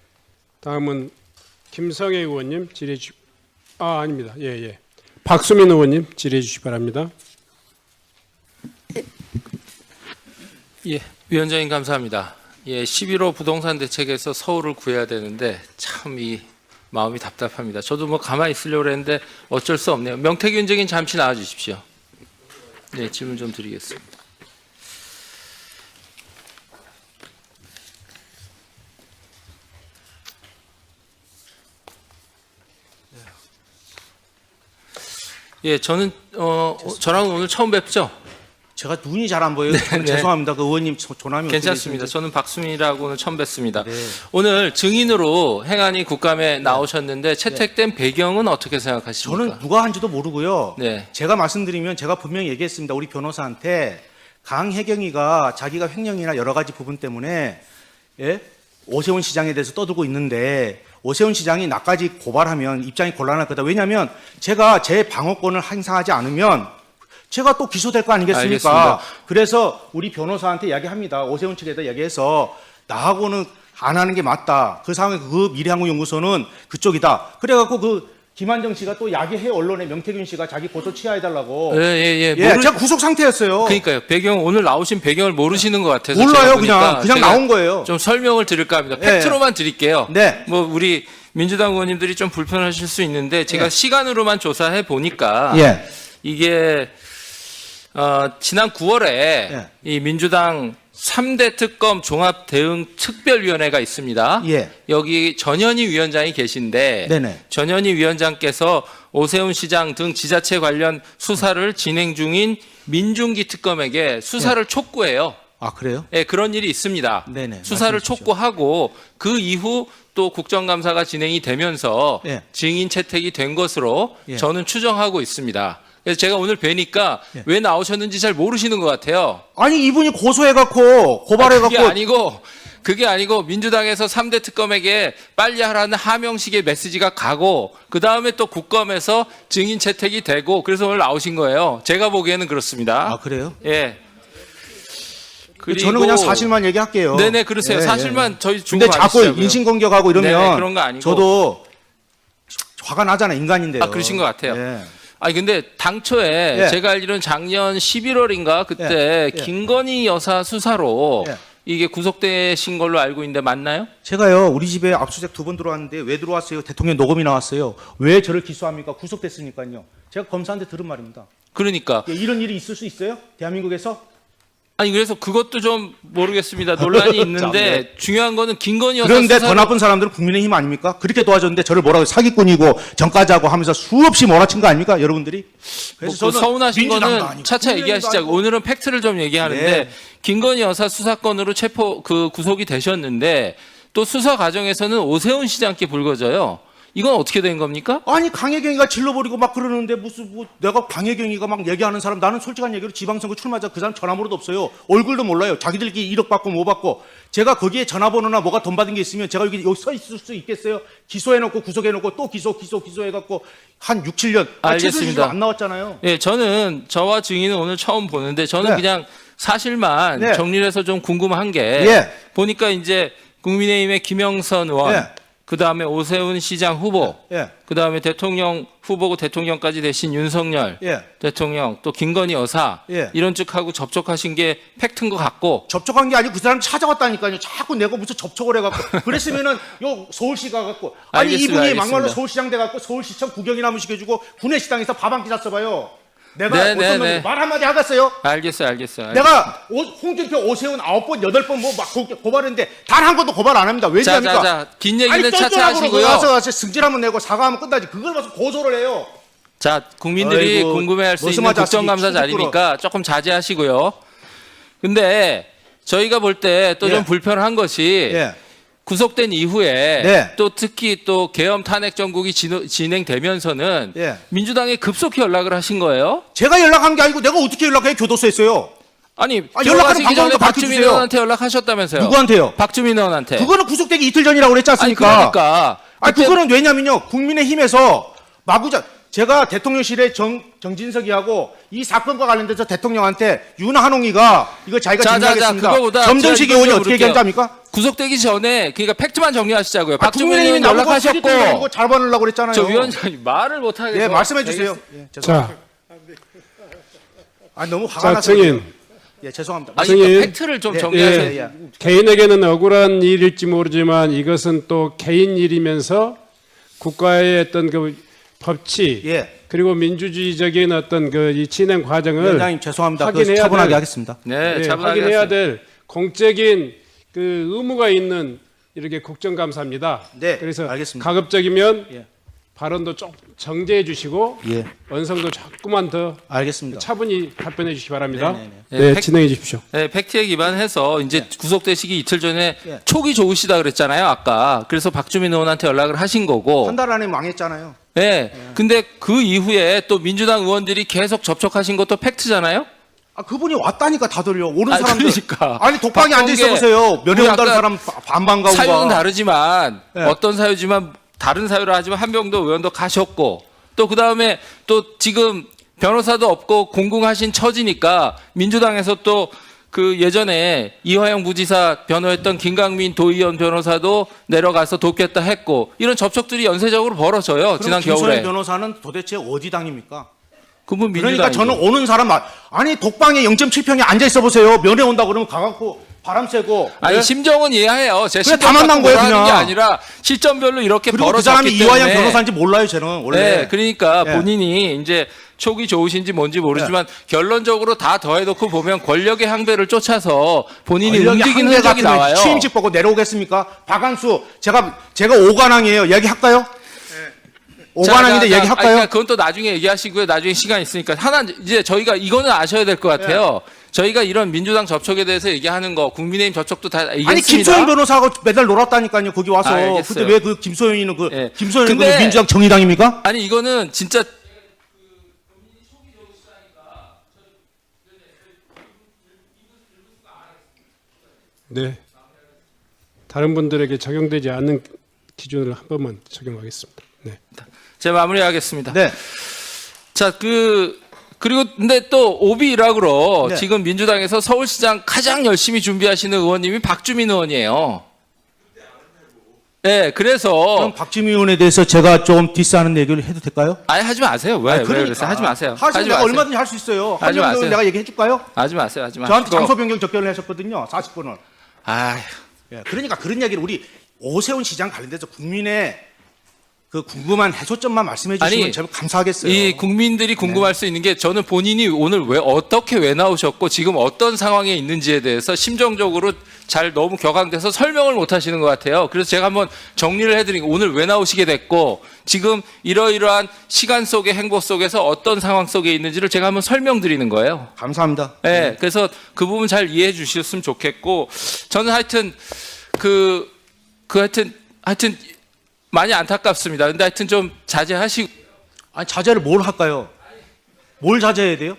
다음은 김성애 의원님 질의해 주시. 아닙니다. 예. 박수민 의원님 질의해 주시기 바랍니다. 예, 위원장님 감사합니다. 예, 11호 부동산 대책에서 서울을 구해야 되는데 참 이 마음이 답답합니다. 저도 뭐 가만히 있으려고 했는데 어쩔 수 없네요. 명태균 증인 잠시 나와 주십시오. 네, 질문 좀 드리겠습니다. 예, 저는 저랑 오늘 처음 뵙죠. 제가 눈이 잘 안 보여요. 네. 죄송합니다. 그 의원님 조남이 어떻게 괜찮습니다. 되시는지. 저는 박수민이라고는 처음 뵙습니다. 네. 오늘 증인으로 행안위 국감에 나오셨는데 채택된 배경은 어떻게 생각하십니까? 저는 누가 한지도 모르고요. 네. 제가 말씀드리면 제가 분명히 얘기했습니다. 우리 변호사한테 강혜경이가 자기가 횡령이나 여러 가지 부분 때문에 예? 오세훈 시장에 대해서 떠들고 있는데 오세훈 시장이 나까지 고발하면 입장이 곤란할 거다. 왜냐하면 제가 제 방어권을 행사하지 않으면 제가 또 기소될 거 아니겠습니까? 알겠습니다. 그래서 우리 변호사한테 이야기합니다. 오세훈 측에다 이야기해서 나하고는 안 하는 게 맞다. 그 상황에 그 미래항공연구소는 그쪽이다. 그래갖고 그 김한정 씨가 또 야기해 언론에 명태균 씨가 자기 고소 취하해달라고. 예. 제가 구속 상태였어요. 그러니까요. 배경 오늘 나오신 배경을 모르시는 것 같아서 몰라요. 제가 보니까 그냥 제가 나온 거예요. 좀 설명을 드릴까 합니다. 예. 팩트로만 드릴게요. 네. 뭐 우리 민주당 의원님들이 좀 불편하실 수 있는데 제가 예. 시간으로만 조사해 보니까 예. 이게 지난 9월에 예. 이 민주당 3대 특검 종합 대응 특별위원회가 있습니다. 예. 여기 전현희 위원장이 계신데 네네. 전현희 위원장께서 오세훈 시장 등 지자체 관련 수사를 진행 중인 민중기 특검에게 수사를 촉구해요. 아, 그래요? 예, 그런 일이 있습니다. 네네, 수사를 말씀해 주십시오. 촉구하고 그 이후 또 국정감사가 진행이 되면서 예. 증인 채택이 된 것으로 예. 저는 추정하고 있습니다. 그래서 제가 오늘 뵈니까 예. 왜 나오셨는지 잘 모르시는 것 같아요. 아니, 이분이 고소해갖고, 고발해갖고. 그게 아니고 민주당에서 3대 특검에게 빨리 하라는 하명식의 메시지가 가고 그 다음에 또 국감에서 증인 채택이 되고 그래서 오늘 나오신 거예요. 제가 보기에는 그렇습니다. 아, 그래요? 예. 그리고 저는 그냥 사실만 얘기할게요. 네네 그러세요. 예, 사실만 저희 근데 주고 자꾸 받으시자고요. 인신공격하고 이러면 네네, 그런 거 아니고. 저도 화가 나잖아요. 인간인데요. 아, 그러신 것 같아요. 예. 아니 근데 당초에 예. 제가 알기로는 작년 11월인가 그때 예. 예. 김건희 여사 수사로 예. 이게 구속되신 걸로 알고 있는데 맞나요? 제가요, 우리 집에 압수수색 2번 들어왔는데 왜 들어왔어요? 대통령 녹음이 나왔어요. 왜 저를 기소합니까? 구속됐으니까요. 제가 검사한테 들은 말입니다. 그러니까 예, 이런 일이 있을 수 있어요? 대한민국에서? 아니 그래서 그것도 좀 모르겠습니다. 논란이 있는데 중요한 거는 김건희 여사 그런데 수사로 더 나쁜 사람들은 국민의힘 아닙니까? 그렇게 도와줬는데 저를 뭐라고 사기꾼이고 정가자고 하면서 수없이 몰아친 거 아닙니까? 여러분들이? 뭐 그 서운하신 민주당도 거는 아니고 차차 국민의힘도 얘기하시자고. 아니고. 오늘은 팩트를 좀 얘기하는데 네. 김건희 여사 수사건으로 구속이 되셨는데 또 수사 과정에서는 오세훈 시장께 불거져요. 이건 어떻게 된 겁니까? 아니, 강혜경이가 질러버리고 막 그러는데 무슨 뭐 내가 강혜경이가 막 얘기하는 사람, 나는 솔직한 얘기로 지방선거 출마자 그 사람 전화번호도 없어요. 얼굴도 몰라요. 자기들끼리 1억 받고 뭐 받고. 제가 거기에 전화번호나 뭐가 돈 받은 게 있으면 제가 여기 서 있을 수 있겠어요? 기소해놓고 구속해놓고 또 기소해갖고 한 6, 7년. 알겠습니다. 안 나왔잖아요. 예, 저와 증인은 오늘 처음 보는데 저는 네. 그냥 사실만 네. 정리를 해서 좀 궁금한 게 예. 보니까 이제 국민의힘의 김영선 의원 예. 그다음에 오세훈 시장 후보 예. 그다음에 대통령 후보고 대통령까지 되신 윤석열 예. 대통령 또 김건희 여사 예. 이런 쪽하고 접촉하신 게 팩트인 것 같고 접촉한 게 아니고 그 사람 찾아왔다니까요. 자꾸 내가 무슨 접촉을 해갖고. 그랬으면은 요 서울시 가갖고. 아니, 알겠습니다, 이분이 알겠습니다. 막말로 서울시장 돼갖고 서울시청 구경이나 한번 시켜주고 구내식당에서 밥 한 끼 샀어봐요. 내가 네, 어떤 네, 놈이 네. 말 한마디 하겠어요? 알겠어요. 내가 홍준표, 오세훈 9번, 8번 뭐 막 고발했는데 단 한 번도 고발 안 합니다. 왜냐니까? 자, 긴 얘기는 차차 쩔쩔하고 하시고요. 가서 승질 한번 내고 사과하면 끝나지. 그걸 봐서 고소를 해요. 자, 국민들이 아이고, 궁금해할 수 있는 머슴아 국정감사 자식이 자리니까 조금 자제하시고요. 근데 저희가 볼 때 또 좀 예. 불편한 것이 예. 구속된 이후에 네. 또 특히 또 계엄 탄핵 정국이 진행되면서는 예. 민주당에 급속히 연락을 하신 거예요. 제가 연락한 게 아니고 내가 어떻게 연락해? 교도소했어요. 아니, 연락하는 들어가시기 전에 방법도 박주민 밝혀주세요. 의원한테 연락하셨다면서요. 누구한테요? 박주민 의원한테. 그거는 구속되기 이틀 전이라고 그랬지 아니, 않습니까? 그러니까. 아니, 그때- 그거는 왜냐면요. 국민의힘에서 마구자 제가 대통령실에 정진석이하고 이 사건과 관련돼서 대통령한테 윤한홍이가 이거 자기가 자, 진행하겠습니다. 그거보다 점점식 제가 의원이 이거 어떻게 물을게요. 얘기합니까? 구속되기 전에 그러니까 팩트만 정리하시자고요. 박주민 국민의힘이 의원 나보고 연락하셨고 사기꾼이고 잘 받으려고 그랬잖아요. 저 위원장님 말을 못 하겠어요. 예, 말씀해 주세요. 예, 죄송합니다. 자, 아, 너무 화가 자, 나서. 증인. 예, 죄송합니다. 아니, 증인. 그러니까 팩트를 좀 예, 정리하세요. 예, 예. 개인에게는 억울한 일일지 모르지만 이것은 또 개인 일이면서 국가의 어떤 그 법치 예. 그리고 민주주의적인 어떤 그 이 진행 과정을 위원장님 죄송합니다. 그 확인해야 차분하게 될- 하겠습니다. 네, 예, 차분하게 확인해야 하세요. 될 공적인 그 의무가 있는 이렇게 국정감사입니다. 네, 그래서 알겠습니다. 가급적이면 예. 발언도 좀 정제해 주시고 예, 언성도 조금만 더 알겠습니다. 차분히 답변해 주시기 바랍니다. 네네네. 네, 진행해 주십시오. 네, 팩트에 기반해서 이제 구속되시기 이틀 전에 예. 촉이 좋으시다 그랬잖아요, 아까. 그래서 박주민 의원한테 연락을 하신 거고. 한 달 안에 망했잖아요. 네. 근데 그 이후에 또 민주당 의원들이 계속 접촉하신 것도 팩트잖아요? 아, 그분이 왔다니까 다들요. 오는 아니, 사람들. 그러니까. 아니, 독방에 앉아 있어 박범계 보세요. 면회 우리 온다는 아까 사람 반반 가고. 사유는 다르지만 네. 어떤 사유지만 다른 사유를 하지만 한병도 의원도 가셨고 또 그다음에 또 지금 변호사도 없고 공공하신 처지니까 민주당에서 또 그 예전에 이화영 부지사 변호했던 김강민 도의원 변호사도 내려가서 돕겠다 했고 이런 접촉들이 연쇄적으로 벌어져요. 지난 김소연 겨울에. 변호사는 도대체 어디 당입니까? 그분 민주당. 그러니까 저는 오는 사람 아니 독방에 0.7평에 앉아 있어 보세요. 면회 온다 그러면 가갖고 바람 쐬고. 아니 예? 심정은 이해해요. 제 그래, 심정 다 만난 갖고 거예요, 뭐라 하는 게 그냥. 아니라 시점별로 이렇게 그리고 그 사람이 벌어졌기 이화영 때문에. 변호사인지 몰라요, 저는 원래. 네, 그러니까 예. 본인이 이제 촉이 좋으신지 뭔지 모르지만 결론적으로 다 더해놓고 보면 권력의 항배를 쫓아서 본인이 권력의 움직이는 한계 흔적이 같으면 나와요. 취임식 보고 내려오겠습니까? 박한수 제가 오관왕이에요. 얘기할까요? 오관왕인데 자, 얘기할까요? 그러니까 그건 또 나중에 얘기하시고요. 나중에 시간 있으니까 하나 이제 저희가 이거는 아셔야 될 것 같아요. 저희가 이런 민주당 접촉에 대해서 얘기하는 거 국민의힘 접촉도 다 얘기했습니다. 아니 김소연 변호사하고 매달 놀았다니까요. 거기 와서. 알겠어요. 근데 왜 그 김소연이는 예. 김소연은 근데- 민주당 정의당입니까? 아니 이거는 진짜 네. 다른 분들에게 적용되지 않는 기준을 한 번만 적용하겠습니다. 네. 제가 마무리하겠습니다. 네. 자, 그리고 근데 또 오비 일학으로 네. 지금 민주당에서 서울시장 가장 열심히 준비하시는 의원님이 박주민 의원이에요. 네, 그래서 그럼 박지민 의원에 대해서 제가 좀 디스하는 얘기를 해도 될까요? 아니 하지 마세요. 왜? 아니, 왜 그러니까. 그러세요? 하지 마세요. 하시면 내가 얼마든지 할 수 있어요. 하지 한명도 마세요. 내가 얘기해 줄까요? 하지 마세요. 하지 마세요. 저한테 장소 변경 접견을 하셨거든요. 40분을. 아휴. 예, 그러니까 그런 얘기를 우리 오세훈 시장 관련돼서 국민의 그 궁금한 해소점만 말씀해 주시면 아니, 제가 감사하겠어요. 이 국민들이 궁금할 수 있는 게 저는 본인이 오늘 왜 나오셨고 지금 어떤 상황에 있는지에 대해서 심정적으로 잘 너무 격앙돼서 설명을 못 하시는 것 같아요. 그래서 제가 한번 정리를 해드리고 오늘 왜 나오시게 됐고 지금 이러이러한 시간 속의 행보 속에서 어떤 상황 속에 있는지를 제가 한번 설명드리는 거예요. 감사합니다. 네, 그래서 그 부분 잘 이해해 주셨으면 좋겠고 저는 하여튼 하여튼 많이 안타깝습니다. 근데 하여튼 좀 자제하시고. 아니 자제를 뭘 할까요? 뭘 자제해야 돼요?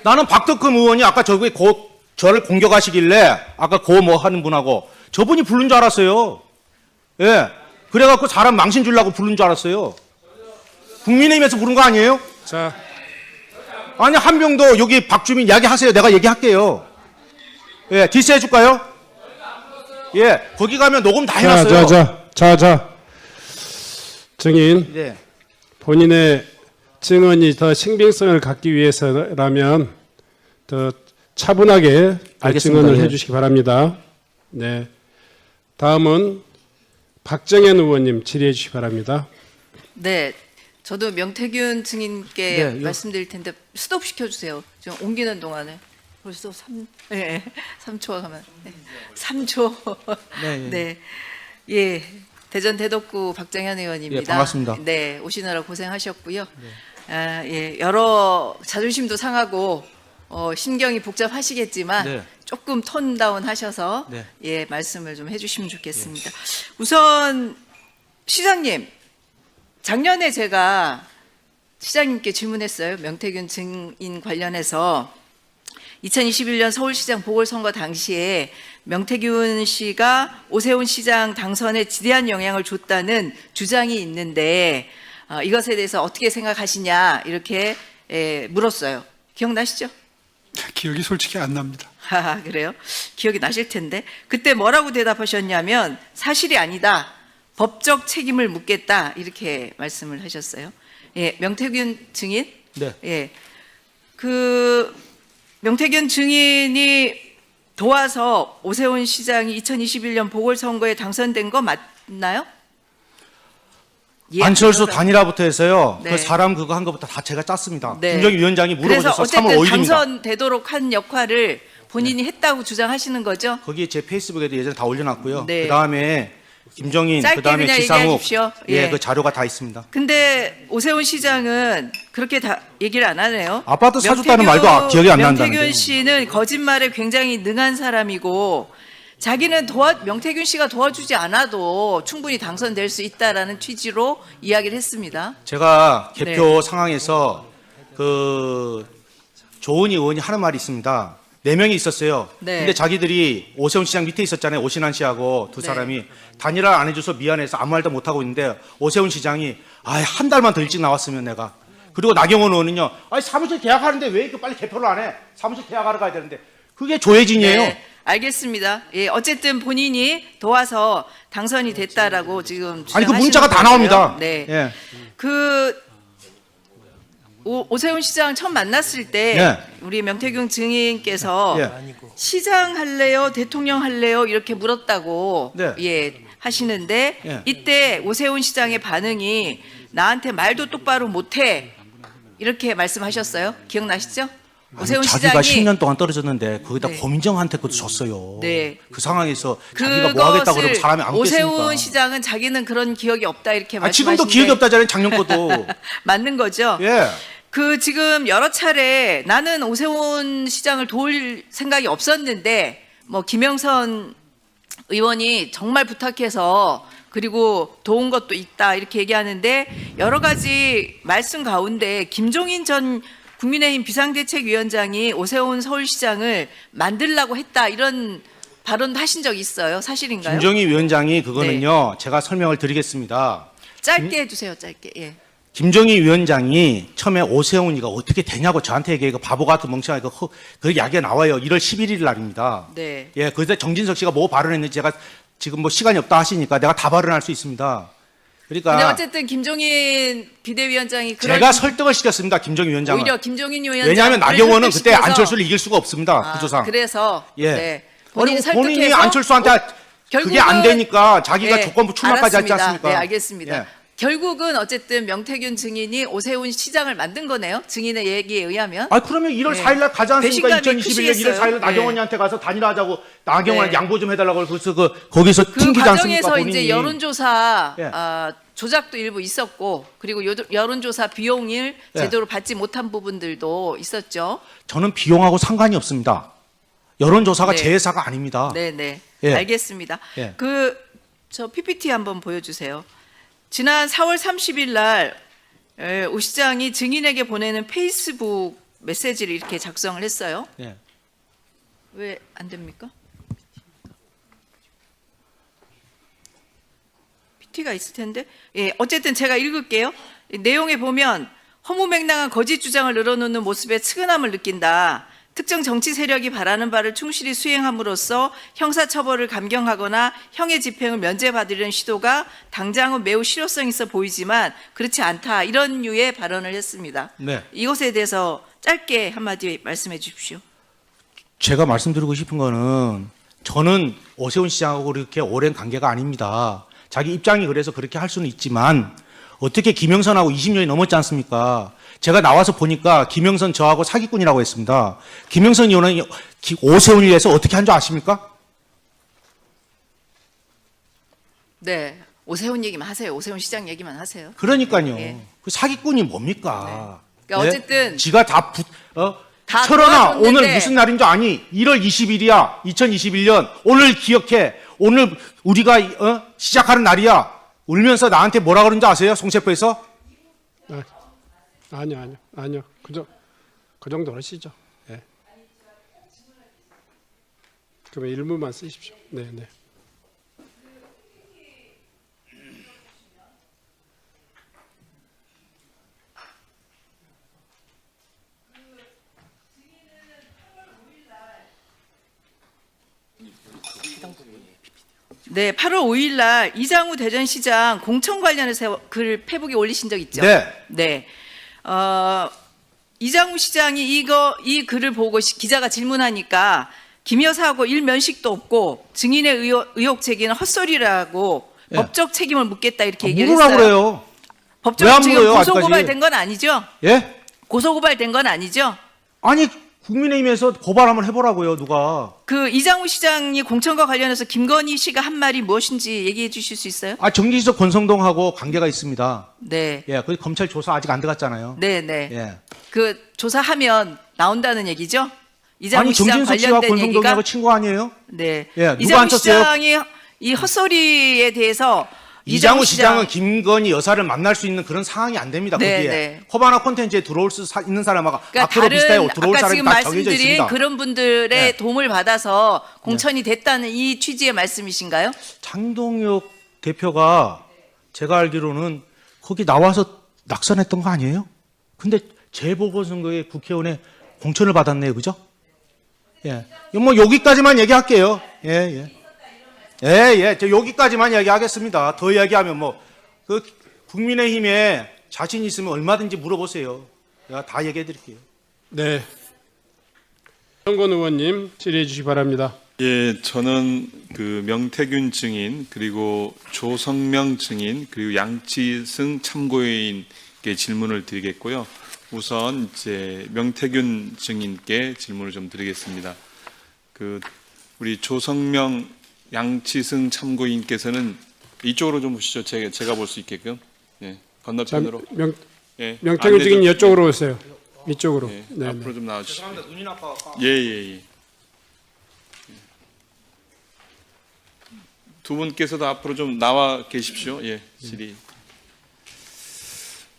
나는 박덕흠 의원이 아까 저를 공격하시길래 아까 뭐 하는 분하고 저분이 부른 줄 알았어요. 예. 그래갖고 사람 망신 주려고 부른 줄 알았어요. 국민의힘에서 부른 거 아니에요? 자, 아니 한 명도 여기 박주민 이야기하세요. 내가 얘기할게요. 예, 디스 해줄까요? 예, 거기 가면 녹음 다 해놨어요. 자. 증인, 네. 본인의 증언이 더 신빙성을 갖기 위해서라면 더 차분하게 알겠습니다. 증언을 예. 해주시기 바랍니다. 네. 다음은 박정현 의원님 질의해 주시기 바랍니다. 네, 저도 명태균 증인께 네, 이거- 말씀드릴 텐데 스톱 시켜주세요. 지금 옮기는 동안에 벌써 3초가 가면 3초. 네, 예. 네, 예, 대전 대덕구 박정현 의원입니다. 예, 반갑습니다. 네, 오시느라 고생하셨고요. 아, 예, 여러 자존심도 상하고 심경이 복잡하시겠지만 네. 조금 톤 다운 하셔서 네. 예, 말씀을 좀 해주시면 좋겠습니다. 우선 시장님. 작년에 제가 시장님께 질문했어요. 명태균 증인 관련해서 2021년 서울시장 보궐선거 당시에 명태균 씨가 오세훈 시장 당선에 지대한 영향을 줬다는 주장이 있는데 이것에 대해서 어떻게 생각하시냐 이렇게 물었어요. 기억나시죠? 기억이 솔직히 안 납니다. 아, 그래요? 기억이 나실 텐데 그때 뭐라고 대답하셨냐면 사실이 아니다. 법적 책임을 묻겠다 이렇게 말씀을 하셨어요. 예, 명태균 증인. 네. 예, 그 명태균 증인이 도와서 오세훈 시장이 2021년 보궐선거에 당선된 거 맞나요? 예, 안철수 그러다- 단일화부터 해서요. 네. 그 사람 그거 한 것부터 다 제가 짰습니다. 네. 김정희 위원장이 그래서 물어보셔서 3월 어쨌든 5일입니다. 당선되도록 한 역할을 본인이 했다고 주장하시는 거죠? 거기에 제 페이스북에도 예전에 다 올려놨고요. 네. 그 다음에 김종인, 짧게 그다음에 그냥 지상욱, 얘기해 주십시오. 예, 예. 그 자료가 다 있습니다. 근데 오세훈 시장은 그렇게 다 얘기를 안 하네요. 아파트 사줬다는 말도 기억이 안 난다는데요. 명태균 씨는 거짓말에 굉장히 능한 사람이고 자기는 명태균 씨가 도와주지 않아도 충분히 당선될 수 있다라는 취지로 이야기를 했습니다. 제가 개표 네. 상황에서 그 조은희 의원이 하는 말이 있습니다. 4명이 있었어요. 네. 근데 자기들이 오세훈 시장 밑에 있었잖아요. 오신환 씨하고 두 네. 사람이 단일화 안 해줘서 미안해서 아무 말도 못 하고 있는데 오세훈 시장이 한 달만 더 일찍 나왔으면 내가. 그리고 나경원 의원은요. 사무실 계약하는데 왜 이렇게 빨리 개표를 안 해? 사무실 계약하러 가야 되는데. 그게 조혜진이에요. 네, 알겠습니다. 예, 어쨌든 본인이 도와서 당선이 됐다라고 지금 아니 그 주장하시는 문자가 다 거고요. 나옵니다. 네. 예. 오세훈 시장 처음 만났을 때 예. 우리 명태균 증인께서 예. 시장 할래요, 대통령 할래요 이렇게 물었다고 네. 예 하시는데 예. 이때 오세훈 시장의 반응이 나한테 말도 똑바로 못해 이렇게 말씀하셨어요. 기억나시죠? 오세훈 자기가 시장이 10년 동안 떨어졌는데 거기다 네. 고민정한테 그것도 줬어요. 네. 그 상황에서 자기가 뭐 하겠다고 그러고 사람이 안 오세훈 겠습니까? 시장은 자기는 그런 기억이 없다 이렇게 말씀하시는데 지금도 기억이 없다잖아요. 작년 것도. 맞는 거죠? 예. 지금 여러 차례 나는 오세훈 시장을 도울 생각이 없었는데 뭐 김영선 의원이 정말 부탁해서 그리고 도운 것도 있다 이렇게 얘기하는데 여러 가지 말씀 가운데 김종인 전 국민의힘 비상대책위원장이 오세훈 서울시장을 만들라고 했다 이런 발언도 하신 적이 있어요. 사실인가요? 김정희 위원장이 그거는요. 제가 설명을 드리겠습니다. 짧게 해주세요. 짧게. 예. 김정희 위원장이 처음에 오세훈이가 어떻게 되냐고 저한테 얘기해. 바보 같은 멍청하게 그 이야기가 나와요. 1월 11일 날입니다. 네. 예, 그때 정진석 씨가 뭐 발언했는지 제가 지금 뭐 시간이 없다 하시니까 내가 다 발언할 수 있습니다. 근데 그러니까 어쨌든 김종인 비대위원장이 그런 제가 설득을 시켰습니다. 김정희 위원장을. 오히려 김종인 위원장 왜냐하면 나경원은 그때 안철수를 이길 수가 없습니다. 구조상. 그래서 예. 네. 본인이 본인이 설득해서 안철수한테 그게 안 되니까 자기가 네, 조건부 출마까지 하지 알았습니다. 않습니까? 네, 알겠습니다. 예. 결국은 어쨌든 명태균 증인이 오세훈 시장을 만든 거네요. 증인의 얘기에 의하면. 그러면 1월 네. 4일 날 가지 않습니까? 배신감이 2021년 1월 크시겠어요. 4일 날 나경원이한테 가서 단일화하자고 나경원 네. 양보 좀 해달라고 그래서 거기서 그 튕기지 않습니까? 과정에서 본인이. 이제 여론조사 예. 조작도 일부 있었고 그리고 여론조사 비용을 예. 제대로 받지 못한 부분들도 있었죠. 저는 비용하고 상관이 없습니다. 여론조사가 네. 제 회사가 아닙니다. 네네. 예. 알겠습니다. 예. 저 PPT 한번 보여주세요. 지난 4월 30일 날 오 시장이 증인에게 보내는 페이스북 메시지를 이렇게 작성을 했어요. 예. 왜 안 됩니까? PT가 있을 텐데. 예, 어쨌든 제가 읽을게요. 내용에 보면 허무맹랑한 거짓 주장을 늘어놓는 모습에 측은함을 느낀다. 특정 정치 세력이 바라는 바를 충실히 수행함으로써 형사처벌을 감경하거나 형의 집행을 면제받으려는 시도가 당장은 매우 실효성 있어 보이지만 그렇지 않다. 이런 류의 발언을 했습니다. 네. 이것에 대해서 짧게 한마디 말씀해 주십시오. 제가 말씀드리고 싶은 거는 저는 오세훈 시장하고 그렇게 오랜 관계가 아닙니다. 자기 입장이 그래서 그렇게 할 수는 있지만 어떻게 김영선하고 20년이 넘었지 않습니까? 제가 나와서 보니까 김영선 저하고 사기꾼이라고 했습니다. 김영선 의원은 오세훈을 위해서 어떻게 한 줄 아십니까? 네. 오세훈 얘기만 하세요. 오세훈 시장 얘기만 하세요. 그러니까요. 예. 그 사기꾼이 뭡니까? 그러니까 어쨌든 지가 다 철원아 도와줬는데. 오늘 무슨 날인 줄 아니? 1월 20일이야. 2021년. 오늘 기억해. 오늘 우리가 시작하는 날이야. 울면서 나한테 뭐라 그런지 아세요? 송세포에서? 아니요. 그 정도 하시죠. 예. 그러면 일문만 쓰십시오. 네. 네, 8월 5일 날 이장우 대전시장 공천 관련해서 글 페북에 올리신 적 있죠? 네. 네. 이장우 시장이 이 글을 보고 기자가 질문하니까 김 여사하고 일면식도 없고 증인의 의혹 제기는 헛소리라고 네. 법적 책임을 묻겠다 이렇게 얘기를 물으라 했어요. 그래요. 왜 법적 안 지금 물어요, 고소고발된 아직까지? 건 아니죠? 예? 고소고발된 건 아니죠? 아니 국민의힘에서 고발 한번 해보라고요, 누가. 그 이장우 시장이 공천과 관련해서 김건희 씨가 한 말이 무엇인지 얘기해 주실 수 있어요? 정기지석 권성동하고 관계가 있습니다. 네. 예, 그 검찰 조사 아직 안 들어갔잖아요. 네, 네. 예. 그 조사하면 나온다는 얘기죠? 이장우 시장 정진석 씨와 관련된 권성동하고 얘기가 친구 아니에요? 네. 예, 누가 이장우 안 쳤어요? 시장이 이 헛소리에 대해서 이장우 시장은 김건희 여사를 만날 수 있는 그런 상황이 안 됩니다. 네, 거기에 네. 허바나 콘텐츠에 들어올 수 있는 사람하고 그러니까 앞으로 비슷해요. 들어올 아까 사람이 지금 다 정해져 말씀드린 있습니다. 그런 분들의 네. 도움을 받아서 공천이 됐다는 이 취지의 말씀이신가요? 장동혁 대표가 제가 알기로는 거기 나와서 낙선했던 거 아니에요? 근데 재보궐선거에 국회의원에 공천을 받았네요, 그죠? 예, 뭐 여기까지만 얘기할게요. 저 여기까지만 얘기하겠습니다. 더 얘기하면 그 국민의힘에 자신 있으면 얼마든지 물어보세요. 제가 다 얘기해 드릴게요. 네. 정건 의원님 질의해 주시기 바랍니다. 예, 저는 그 명태균 증인 그리고 조성명 증인 그리고 양치승 참고인께 질문을 드리겠고요. 우선 이제 명태균 증인께 질문을 좀 드리겠습니다. 그 우리 조성명 양치승 참고인께서는 이쪽으로 좀 보시죠. 제가 볼 수 있게끔. 예, 건너편으로. 예, 명태균 안내 증인 좀- 이쪽으로 오세요. 이쪽으로. 예, 네. 앞으로 좀 나와주시죠. 눈이 나빠. 예. 두 분께서도 앞으로 좀 나와 계십시오. 예, 질의.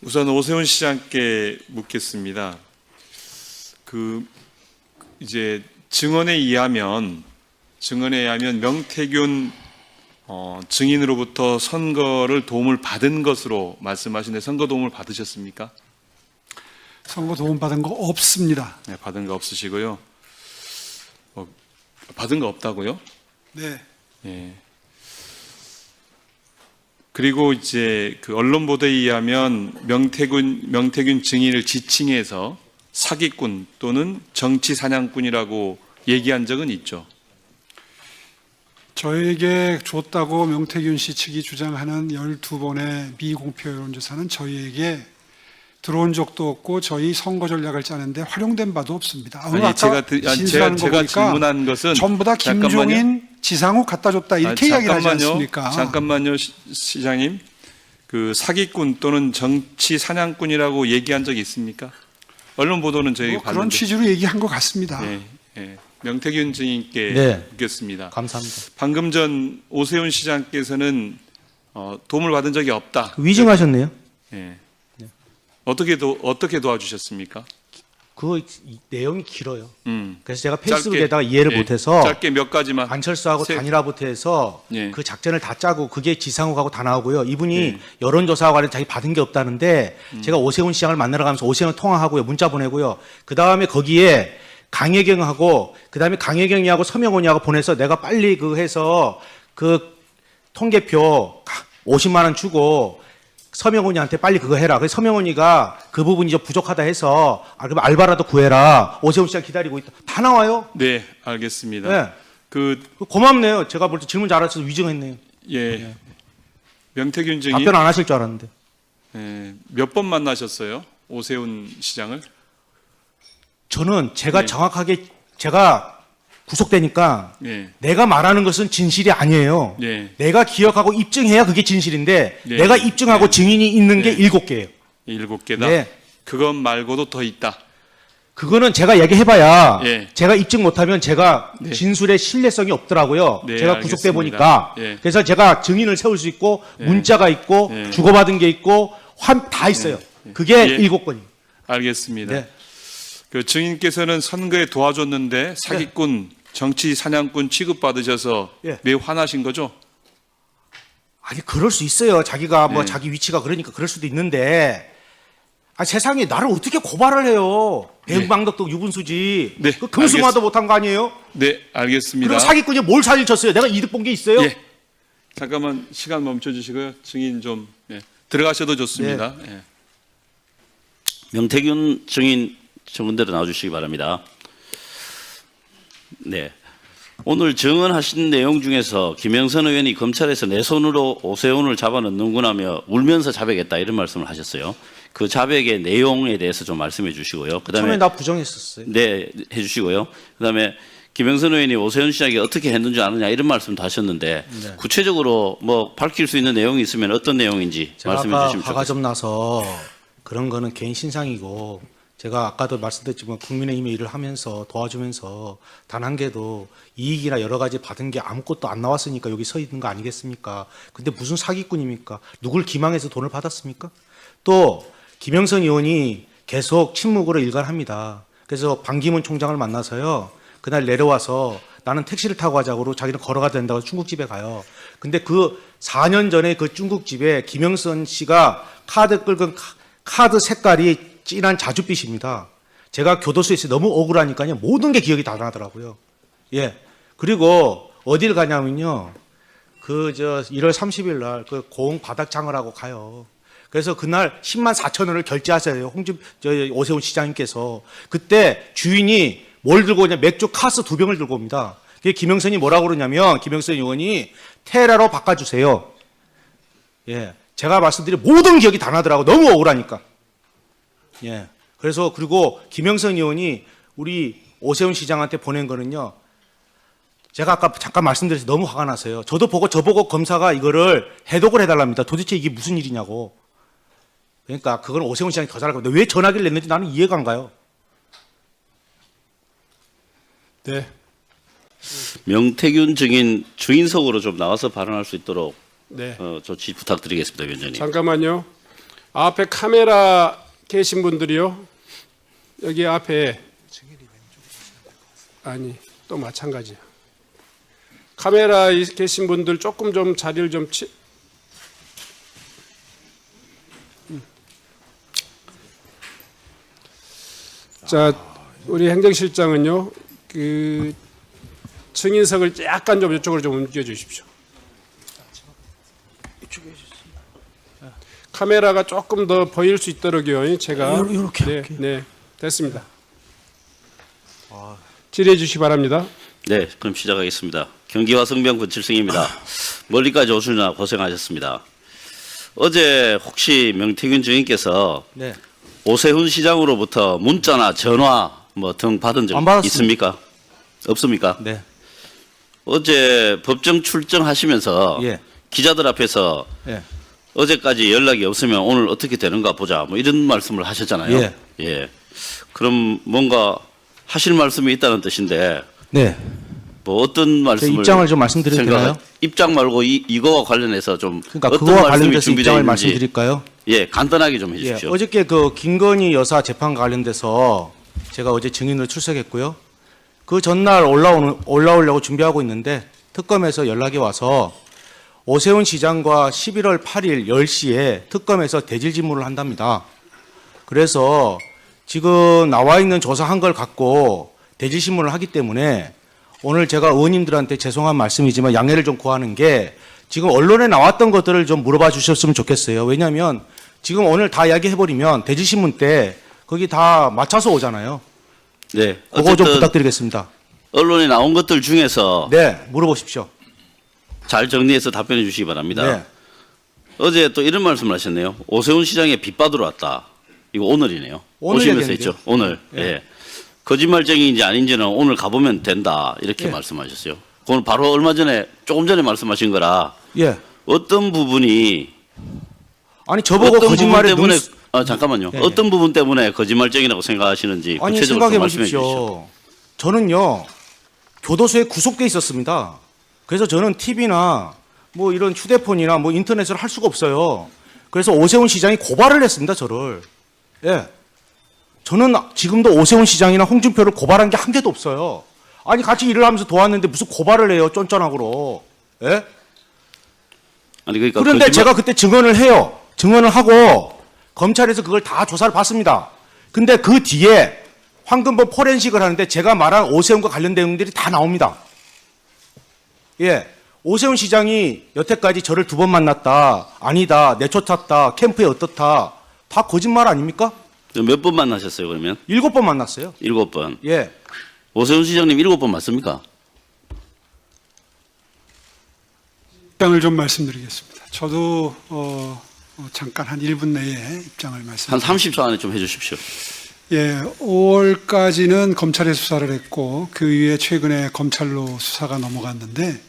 우선 오세훈 시장께 묻겠습니다. 그 이제 증언에 의하면 명태균 증인으로부터 선거를 도움을 받은 것으로 말씀하시는데 선거 도움을 받으셨습니까? 선거 도움 받은 거 없습니다. 네, 받은 거 없으시고요. 받은 거 없다고요? 네. 예. 그리고 이제 그 언론 보도에 의하면 명태균 증인을 지칭해서 사기꾼 또는 정치 사냥꾼이라고 얘기한 적은 있죠. 저에게 줬다고 명태균 씨 측이 주장하는 12번의 미공표 여론조사는 저희에게 들어온 적도 없고 저희 선거 전략을 짜는데 활용된 바도 없습니다. 오늘 아니, 아까 진술하는 거 제가 보니까 질문한 것은 전부 다 김종인, 지상욱 갖다 줬다 이렇게 이야기를 하지 않습니까? 잠깐만요, 시장님. 그 사기꾼 또는 정치 사냥꾼이라고 얘기한 적이 있습니까? 언론 보도는 저희가 그런 봤는데. 취지로 얘기한 것 같습니다. 예. 명태균 증인께 네. 묻겠습니다. 감사합니다. 방금 전 오세훈 시장께서는 도움을 받은 적이 없다. 위증하셨네요. 예. 어떻게 도와주셨습니까? 내용이 길어요. 그래서 제가 짧게, 페이스북에다가 이해를 예, 못해서 짧게 몇 가지만. 안철수하고 단일화부터 해서 예. 그 작전을 다 짜고 그게 지상욱하고 다 나오고요. 이분이 예. 여론조사와 관련 자기 받은 게 없다는데 제가 오세훈 시장을 만나러 가면서 오세훈 통화하고요. 문자 보내고요. 그 다음에 거기에 강혜경하고 그 다음에 강혜경이하고 서명원이하고 보내서 내가 빨리 해서 그 통계표 50만 원 주고 서명원이한테 빨리 그거 해라. 그래서 서명원이가 그 부분이 좀 부족하다 해서 그럼 알바라도 구해라. 오세훈 시장 기다리고 있다. 다 나와요. 네, 알겠습니다. 네. 그 고맙네요. 제가 볼 때 질문 잘하셔서 위증했네요. 예. 명태균 증인 답변 안 하실 줄 알았는데. 몇 번 만나셨어요? 오세훈 시장을? 저는 제가 네. 정확하게 제가 구속되니까 예. 내가 말하는 것은 진실이 아니에요. 예. 내가 기억하고 입증해야 그게 진실인데 네. 내가 입증하고 네. 증인이 있는 게 네. 7개예요. 7개다. 네. 그것 말고도 더 있다. 그거는 제가 얘기해봐야 예. 제가 입증 못하면 제가 네. 진술의 신뢰성이 없더라고요. 네, 제가 구속돼 알겠습니다. 보니까. 예. 그래서 제가 증인을 세울 수 있고 예. 문자가 있고 예. 주고받은 게 있고 다 있어요. 그게 예. 7건이에요. 알겠습니다. 네. 그 증인께서는 선거에 도와줬는데 사기꾼, 정치 사냥꾼 취급받으셔서 예. 매우 화나신 거죠? 아니 그럴 수 있어요. 자기가 네. 자기 위치가 그러니까 그럴 수도 있는데 세상에 나를 어떻게 고발을 해요. 배은방덕도 유분수지. 네, 그 금수마도 못한 거 아니에요? 네, 알겠습니다. 그리고 사기꾼이 뭘 사기를 쳤어요? 내가 이득 본 게 있어요? 예. 잠깐만 시간 멈춰주시고요. 증인 좀 들어가셔도 좋습니다. 예. 명태균 증인 정문대로 나와주시기 바랍니다. 네. 오늘 증언하신 내용 중에서 김영선 의원이 검찰에서 내 손으로 오세훈을 잡아넣는구나며 울면서 자백했다 이런 말씀을 하셨어요. 그 자백의 내용에 대해서 좀 말씀해 주시고요. 그다음에 처음에 나 부정했었어요. 네, 해주시고요. 그다음에 김영선 의원이 오세훈 시장이 어떻게 했는지 아느냐 이런 말씀도 하셨는데 네. 구체적으로 뭐 밝힐 수 있는 내용이 있으면 어떤 내용인지 제가 말씀해 아까 주시면 화가 좋겠습니다. 좀 나서 그런 거는 개인 신상이고 제가 아까도 말씀드렸지만 국민의힘에 일을 하면서 도와주면서 단 한 개도 이익이나 여러 가지 받은 게 아무것도 안 나왔으니까 여기 서 있는 거 아니겠습니까? 근데 무슨 사기꾼입니까? 누굴 기망해서 돈을 받았습니까? 또 김영선 의원이 계속 침묵으로 일관합니다. 그래서 반기문 총장을 만나서요. 그날 내려와서 나는 택시를 타고 가자고 자기는 걸어가야 된다고 중국집에 가요. 근데 그 4년 전에 그 중국집에 김영선 씨가 카드 긁은 카드 색깔이 진한 자줏빛입니다. 제가 교도소에서 너무 억울하니까요. 모든 게 기억이 다 나더라고요. 예. 그리고 어딜 가냐면요. 1월 30일 날 그 고흥 바닥장을 하고 가요. 그래서 그날 10만 4천 원을 결제하세요. 오세훈 시장님께서. 그때 주인이 뭘 들고 오냐? 맥주 카스 2병을 들고 옵니다. 그게 김영선이 뭐라고 그러냐면 김영선 의원이 테라로 바꿔주세요. 예. 제가 말씀드린 모든 기억이 다 나더라고. 너무 억울하니까. 예. 그래서 그리고 김영선 의원이 우리 오세훈 시장한테 보낸 거는요. 제가 아까 잠깐 말씀드려서 너무 화가 나서요. 저보고 검사가 이거를 해독을 해달랍니다. 도대체 이게 무슨 일이냐고. 그러니까 그건 오세훈 시장이 더 잘할 겁니다. 왜 전화기를 냈는지 나는 이해가 안 가요. 네. 명태균 증인 주인석으로 좀 나와서 발언할 수 있도록 네. 조치 부탁드리겠습니다, 위원장님. 잠깐만요. 앞에 카메라 계신 분들이요. 여기 앞에 아니 또 마찬가지야. 카메라에 계신 분들 조금 좀 자리를 좀 자, 우리 행정실장은요. 그 증인석을 약간 좀 이쪽으로 좀 옮겨 주십시오. 카메라가 조금 더 보일 수 있도록요. 제가 이렇게 네, 됐습니다. 질의해 주시기 바랍니다. 네, 그럼 시작하겠습니다. 경기 화성병 권칠승입니다. 멀리까지 오시느라 고생하셨습니다. 어제 혹시 명태균 증인께서 네. 오세훈 시장으로부터 문자나 전화 뭐 등 받은 적 안 받았습니다. 있습니까? 없습니까? 네. 어제 법정 출정하시면서 예. 기자들 앞에서 예. 어제까지 연락이 없으면 오늘 어떻게 되는가 보자 뭐 이런 말씀을 하셨잖아요. 예. 예. 그럼 뭔가 하실 말씀이 있다는 뜻인데 네. 뭐 어떤 말씀을 입장을 좀 말씀드려도 되나요? 입장 말고 이거와 관련해서 좀 그러니까 어떤 그거와 말씀이 관련돼서 준비되어 입장을 있는지 말씀드릴까요? 예, 간단하게 좀 예, 해주십시오. 어저께 그 김건희 여사 재판 관련돼서 제가 어제 증인으로 출석했고요. 그 전날 올라오려고 준비하고 있는데 특검에서 연락이 와서 오세훈 시장과 11월 8일 10시에 특검에서 대질 질문을 한답니다. 그래서 지금 나와 있는 조사한 걸 갖고 대질 신문을 하기 때문에 오늘 제가 의원님들한테 죄송한 말씀이지만 양해를 좀 구하는 게 지금 언론에 나왔던 것들을 좀 물어봐 주셨으면 좋겠어요. 왜냐하면 지금 오늘 다 이야기해버리면 대질신문 때 거기 다 맞춰서 오잖아요. 네, 그거 좀 어쨌든 부탁드리겠습니다. 언론에 나온 것들 중에서 네, 물어보십시오. 잘 정리해서 답변해 주시기 바랍니다. 네. 어제 또 이런 말씀을 하셨네요. 오세훈 시장에 빚 받으러 왔다. 이거 오늘이네요. 오늘 오시면서 얘기했는데요. 했죠. 오늘. 예. 예. 거짓말쟁이인지 아닌지는 오늘 가보면 된다. 이렇게 예. 말씀하셨어요. 그건 바로 얼마 전에 조금 전에 말씀하신 거라 예. 어떤 부분이 아니 저보고 어떤 거짓말에 부분 때문에 눈... 잠깐만요. 예, 예. 어떤 부분 때문에 거짓말쟁이라고 생각하시는지 아니 구체적으로 생각해 좀 말씀해 주십시오. 보십시오. 저는요 교도소에 구속돼 있었습니다. 그래서 저는 TV나 뭐 이런 휴대폰이나 뭐 인터넷을 할 수가 없어요. 그래서 오세훈 시장이 고발을 했습니다. 저를. 예. 저는 지금도 오세훈 시장이나 홍준표를 고발한 게 한 개도 없어요. 아니 같이 일을 하면서 도왔는데 무슨 고발을 해요. 쫀쫀하고로. 예? 아니 그러니까 그런데 거짓말- 제가 그때 증언을 해요. 증언을 하고 검찰에서 그걸 다 조사를 받습니다. 근데 그 뒤에 황금범 포렌식을 하는데 제가 말한 오세훈과 관련된 내용들이 다 나옵니다. 예. 오세훈 시장이 여태까지 저를 2번 만났다. 아니다. 내쫓았다. 캠프에 어떻다. 다 거짓말 아닙니까? 몇 번 만나셨어요 그러면? 7번 만났어요. 7번. 예. 오세훈 시장님 7번 맞습니까? 입장을 좀 말씀드리겠습니다. 저도 잠깐 한 1분 내에 입장을 한 말씀드립니다. 30초 안에 좀 해주십시오. 예, 5월까지는 검찰에 수사를 했고 그 이후에 최근에 검찰로 수사가 넘어갔는데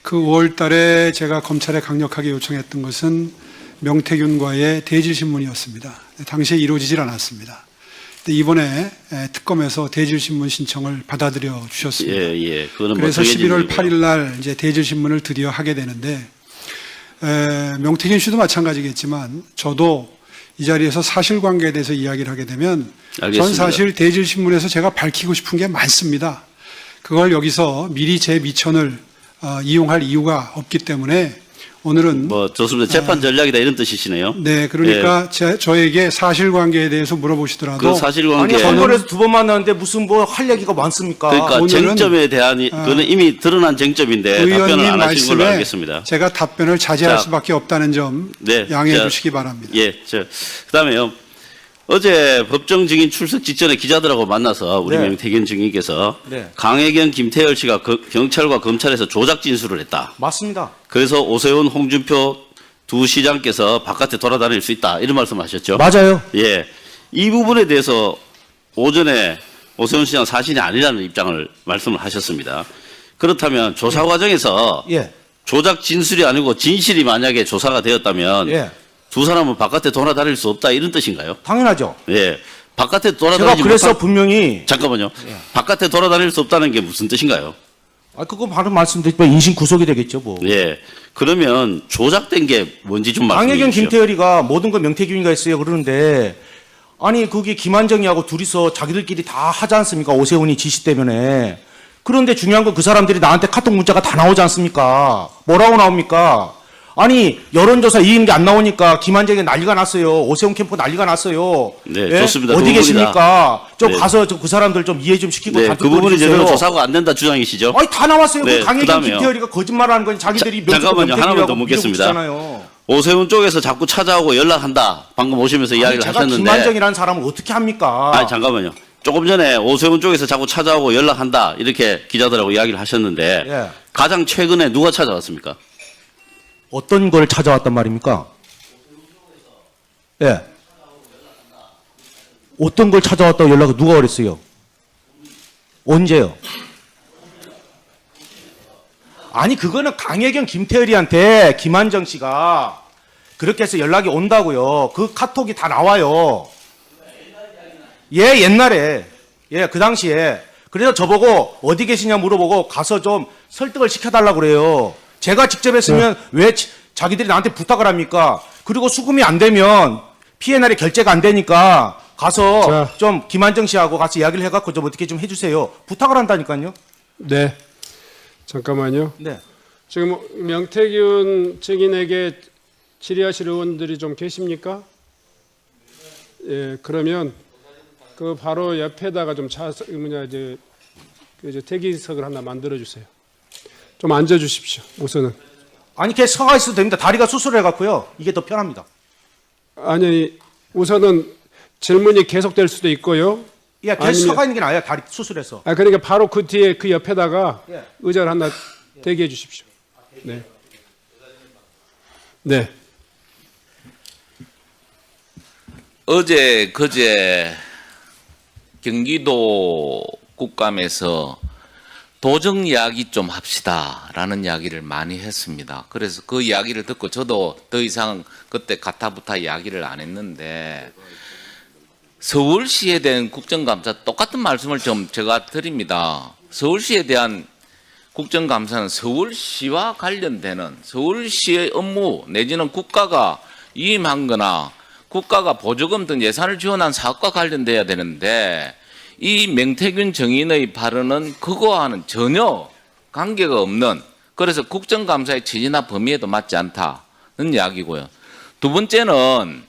그 5월 달에 제가 검찰에 강력하게 요청했던 것은 명태균과의 대질신문이었습니다. 당시에 이루어지질 않았습니다. 근데 이번에 특검에서 대질신문 신청을 받아들여 주셨습니다. 예. 그거는 그래서 뭐 정해진 11월 일이고요. 8일 날 이제 대질신문을 드디어 하게 되는데 명태균 씨도 마찬가지겠지만 저도 이 자리에서 사실관계에 대해서 이야기를 하게 되면 알겠습니다. 전 사실 대질신문에서 제가 밝히고 싶은 게 많습니다. 그걸 여기서 미리 제 미천을 이용할 이유가 없기 때문에 오늘은 뭐 좋습니다. 재판 전략이다 이런 뜻이시네요. 네, 그러니까 저에게 사실관계에 대해서 물어보시더라도 그 사실관계 아니 선거에서 두 번 만났는데 무슨 뭐 할 얘기가 많습니까? 그러니까 오늘은, 쟁점에 대한 그거는 이미 드러난 쟁점인데 답변을 의원님 안 하신 걸로 말씀에 알겠습니다. 제가 답변을 자제할 자, 수밖에 없다는 점 네, 양해해 자, 주시기 바랍니다. 예, 그다음에요. 어제 법정 증인 출석 직전에 기자들하고 만나서 우리 네. 명태균 증인께서 네. 강혜경, 김태열 씨가 경찰과 검찰에서 조작 진술을 했다. 맞습니다. 그래서 오세훈, 홍준표 두 시장께서 바깥에 돌아다닐 수 있다 이런 말씀하셨죠. 맞아요. 예, 이 부분에 대해서 오전에 오세훈 시장 사실이 아니라는 입장을 말씀을 하셨습니다. 그렇다면 조사 과정에서 예. 조작 진술이 아니고 진실이 만약에 조사가 되었다면 예. 두 사람은 바깥에 돌아다닐 수 없다 이런 뜻인가요? 당연하죠. 예, 바깥에 제가 돌아다니지 그래서 못한 분명히 잠깐만요. 바깥에 돌아다닐 수 없다는 게 무슨 뜻인가요? 그거 바로 말씀드리면 인신 구속이 되겠죠, 뭐. 예, 그러면 조작된 게 뭔지 좀 말씀해 강혜경, 주십시오. 김태열이가 모든 건 명태균이가 했어요 그러는데 아니 그게 김한정이하고 둘이서 자기들끼리 다 하지 않습니까? 오세훈이 지시 때문에. 그런데 중요한 건 그 사람들이 나한테 카톡 문자가 다 나오지 않습니까? 뭐라고 나옵니까? 아니 여론조사 이긴 게 안 나오니까 김한정이 난리가 났어요. 오세훈 캠프 난리가 났어요. 네, 좋습니다. 어디 그 계십니까? 좀 네. 가서 그 사람들 좀 이해 좀 시키고 네, 다 그 부분이 듣고 제대로 해주세요. 조사가 안 된다 주장이시죠? 아니 다 나왔어요. 네, 그 강혜경, 그다음에요. 김태열이가 거짓말하는 건 자기들이 잠깐만요. 하나만 더 묻겠습니다. 잖아요. 오세훈 쪽에서 자꾸 찾아오고 연락한다. 방금 오시면서 이야기를 제가 하셨는데. 김한정이라는 사람을 어떻게 합니까? 아니 잠깐만요. 조금 전에 오세훈 쪽에서 자꾸 찾아오고 연락한다. 이렇게 기자들하고 이야기를 하셨는데 예. 가장 최근에 누가 찾아왔습니까? 어떤 걸 찾아왔단 말입니까? 예. 어떤 걸 찾아왔다고 연락을 누가 그랬어요? 언제요? 아니 그거는 강혜경, 김태열이한테 김한정 씨가 그렇게 해서 연락이 온다고요. 그 카톡이 다 나와요. 예, 옛날에. 예, 그 당시에. 그래서 저보고 어디 계시냐 물어보고 가서 좀 설득을 시켜달라고 그래요. 제가 직접 했으면 왜 자기들이 나한테 부탁을 합니까? 그리고 수금이 안 되면 P&L이 결제가 안 되니까 가서 좀 김한정 씨하고 같이 이야기를 해갖고 좀 어떻게 좀 해주세요. 부탁을 한다니까요. 네, 잠깐만요. 네. 지금 명태균 증인에게 질의하실 의원들이 좀 계십니까? 예, 그러면 그 바로 옆에다가 좀 이제 대기석을 하나 만들어 주세요. 좀 앉아 주십시오. 우선은. 아니 걔 서가 있어도 됩니다. 다리가 수술을 해갖고요. 이게 더 편합니다. 아니 우선은 질문이 계속될 수도 있고요. 예, 걔 서가 있는 게 나아요. 다리 수술해서. 그러니까 바로 그 뒤에 그 옆에다가 예. 의자를 하나 대기해 주십시오. 네. 네. 어제 그제 경기도 국감에서 도정 이야기 좀 합시다라는 이야기를 많이 했습니다. 그래서 그 이야기를 듣고 저도 더 이상 그때 가타부타 이야기를 안 했는데 서울시에 대한 국정감사 똑같은 말씀을 좀 제가 드립니다. 서울시에 대한 국정감사는 서울시와 관련되는 서울시의 업무 내지는 국가가 위임한 거나 국가가 보조금 등 예산을 지원한 사업과 관련돼야 되는데 이 명태균 정인의 발언은 그거와는 전혀 관계가 없는 그래서 국정감사의 취지나 범위에도 맞지 않다는 이야기고요. 두 번째는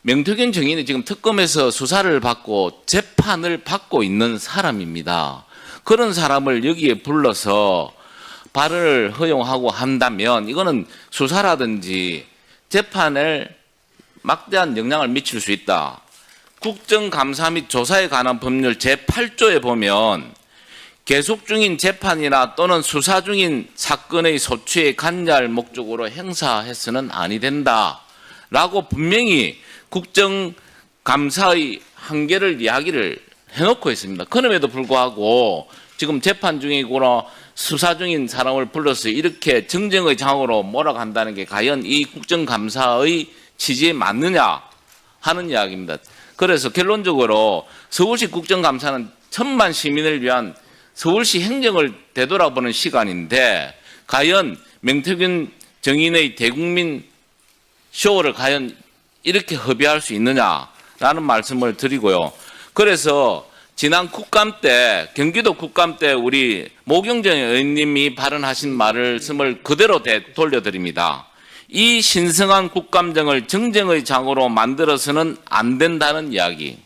명태균 정인이 지금 특검에서 수사를 받고 재판을 받고 있는 사람입니다. 그런 사람을 여기에 불러서 발언을 허용하고 한다면 이거는 수사라든지 재판을 막대한 영향을 미칠 수 있다. 국정감사 및 조사에 관한 법률 제8조에 보면 계속 중인 재판이나 또는 수사 중인 사건의 소추에 관여할 목적으로 행사해서는 아니 된다. 라고 분명히 국정감사의 한계를 이야기를 해놓고 있습니다. 그럼에도 불구하고 지금 재판 중이거나 수사 중인 사람을 불러서 이렇게 정쟁의 장으로 몰아간다는 게 과연 이 국정감사의 취지에 맞느냐 하는 이야기입니다. 그래서 결론적으로 서울시 국정감사는 천만 시민을 위한 서울시 행정을 되돌아보는 시간인데 과연 명태균 정인의 대국민 쇼를 과연 이렇게 허비할 수 있느냐라는 말씀을 드리고요. 그래서 지난 국감 때 경기도 국감 때 우리 모경정 의원님이 발언하신 말씀을 그대로 돌려드립니다. 이 신성한 국감정을 정쟁의 장으로 만들어서는 안 된다는 이야기.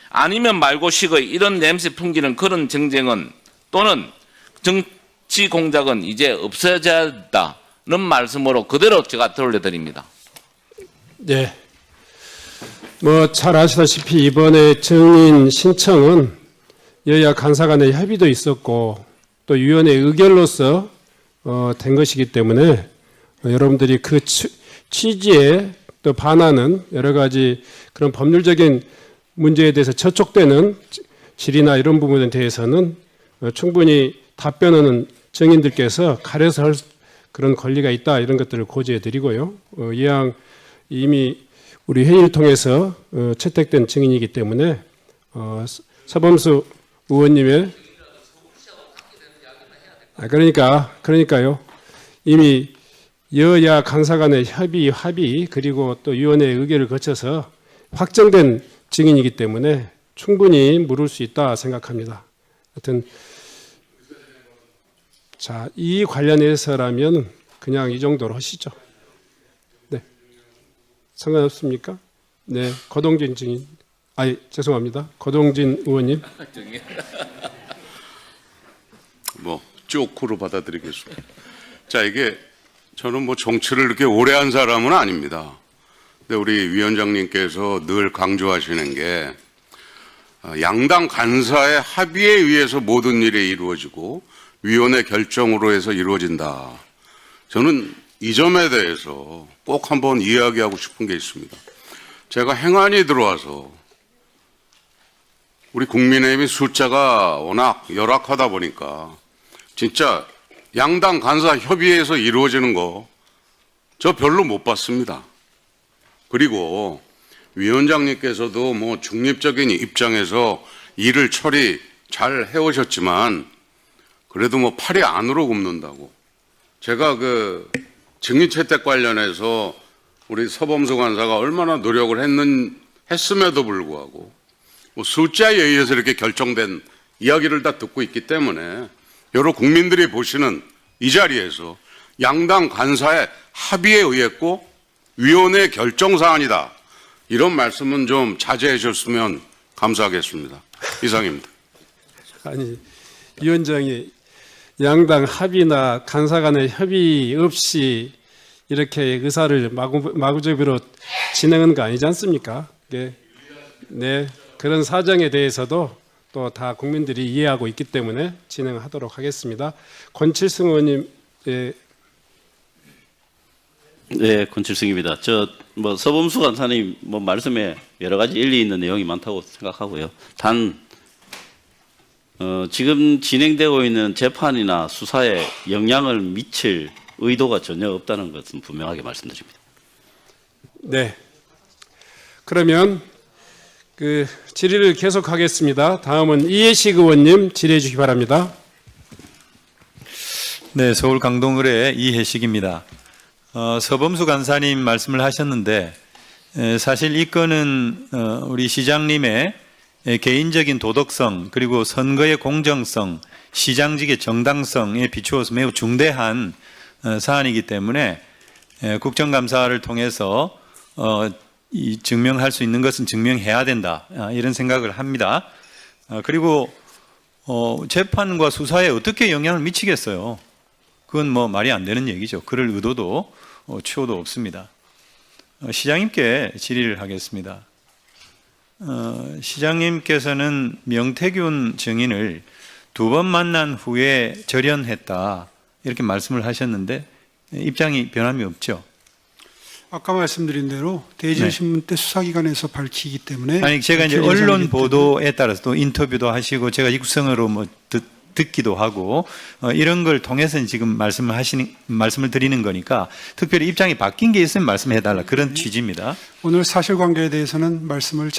아니면 말고식의 이런 냄새 풍기는 그런 정쟁은 또는 정치 공작은 이제 없어져야 한다는 말씀으로 그대로 제가 돌려드립니다. 네. 뭐 잘 아시다시피 이번에 정인 신청은 여야 간사 간의 협의도 있었고 또 위원회 의결로서 된 것이기 때문에 여러분들이 그 취지에 또 반하는 여러 가지 그런 법률적인 문제에 대해서 저촉되는 질의나 이런 부분에 대해서는 충분히 답변하는 정인들께서 가려서 할 그런 권리가 있다 이런 것들을 고지해 드리고요. 이왕 이미 우리 회의를 통해서 채택된 증인이기 때문에 서범수 의원님의 그러니까요. 이미 여야 간사 간의 합의 그리고 또 위원회 의결을 거쳐서 확정된 증인이기 때문에 충분히 물을 수 있다 생각합니다. 하여튼 자, 이 관련해서라면 그냥 이 정도로 하시죠. 네. 상관없습니까? 네. 거동진 증인. 죄송합니다. 거동진 의원님. 뭐 쪼크로 받아들이겠습니다. 자, 이게 저는 뭐 정치를 이렇게 오래 한 사람은 아닙니다. 근데 우리 위원장님께서 늘 강조하시는 게 양당 간사의 합의에 의해서 모든 일이 이루어지고 위원회 결정으로 해서 이루어진다. 저는 이 점에 대해서 꼭 한번 이야기하고 싶은 게 있습니다. 제가 행안위 들어와서 우리 국민의힘이 숫자가 워낙 열악하다 보니까 진짜 양당 간사 협의회에서 이루어지는 거 저 별로 못 봤습니다. 그리고 위원장님께서도 뭐 중립적인 입장에서 일을 처리 잘 해오셨지만 그래도 뭐 팔이 안으로 굽는다고. 제가 그 증인 채택 관련해서 우리 서범수 간사가 얼마나 노력을 했음에도 불구하고 뭐 숫자에 의해서 이렇게 결정된 이야기를 다 듣고 있기 때문에 여러 국민들이 보시는 이 자리에서 양당 간사의 합의에 의했고 위원회 결정 사안이다. 이런 말씀은 좀 자제해 주셨으면 감사하겠습니다. 이상입니다. 아니, 위원장이 양당 합의나 간사 간의 협의 없이 이렇게 의사를 마구잡이로 진행하는 거 아니지 않습니까? 네, 그런 사정에 대해서도 또 다 국민들이 이해하고 있기 때문에 진행하도록 하겠습니다. 권칠승 의원님. 네, 권칠승입니다. 뭐 서범수 간사님 뭐 말씀에 여러 가지 일리 있는 내용이 많다고 생각하고요. 단 지금 진행되고 있는 재판이나 수사에 영향을 미칠 의도가 전혀 없다는 것은 분명하게 말씀드립니다. 네. 그러면 그 질의를 계속하겠습니다. 다음은 이해식 의원님 질의해 주시기 바랍니다. 네, 서울 강동을의 이해식입니다. 서범수 간사님 말씀을 하셨는데 사실 이 건은 우리 시장님의 개인적인 도덕성 그리고 선거의 공정성, 시장직의 정당성에 비추어서 매우 중대한 사안이기 때문에 국정감사를 통해서 증명할 수 있는 것은 증명해야 된다 이런 생각을 합니다. 그리고 재판과 수사에 어떻게 영향을 미치겠어요? 그건 뭐 말이 안 되는 얘기죠. 그럴 의도도 추호도 없습니다. 시장님께 질의를 하겠습니다. 시장님께서는 명태균 증인을 2번 만난 후에 절연했다 이렇게 말씀을 하셨는데 입장이 변함이 없죠? 아까 말씀드린 대로 대질신문 때 수사기관에서 밝히기 때문에 아니 제가 이제 밝힐 언론 예정이기 보도에 따라서 또 인터뷰도 하시고 제가 육성으로 뭐 듣기도 하고 이런 걸 통해서 지금 말씀을 드리는 거니까 특별히 입장이 바뀐 게 있으면 말씀해 달라 그런 취지입니다. 오늘 사실관계에 대해서는 말씀을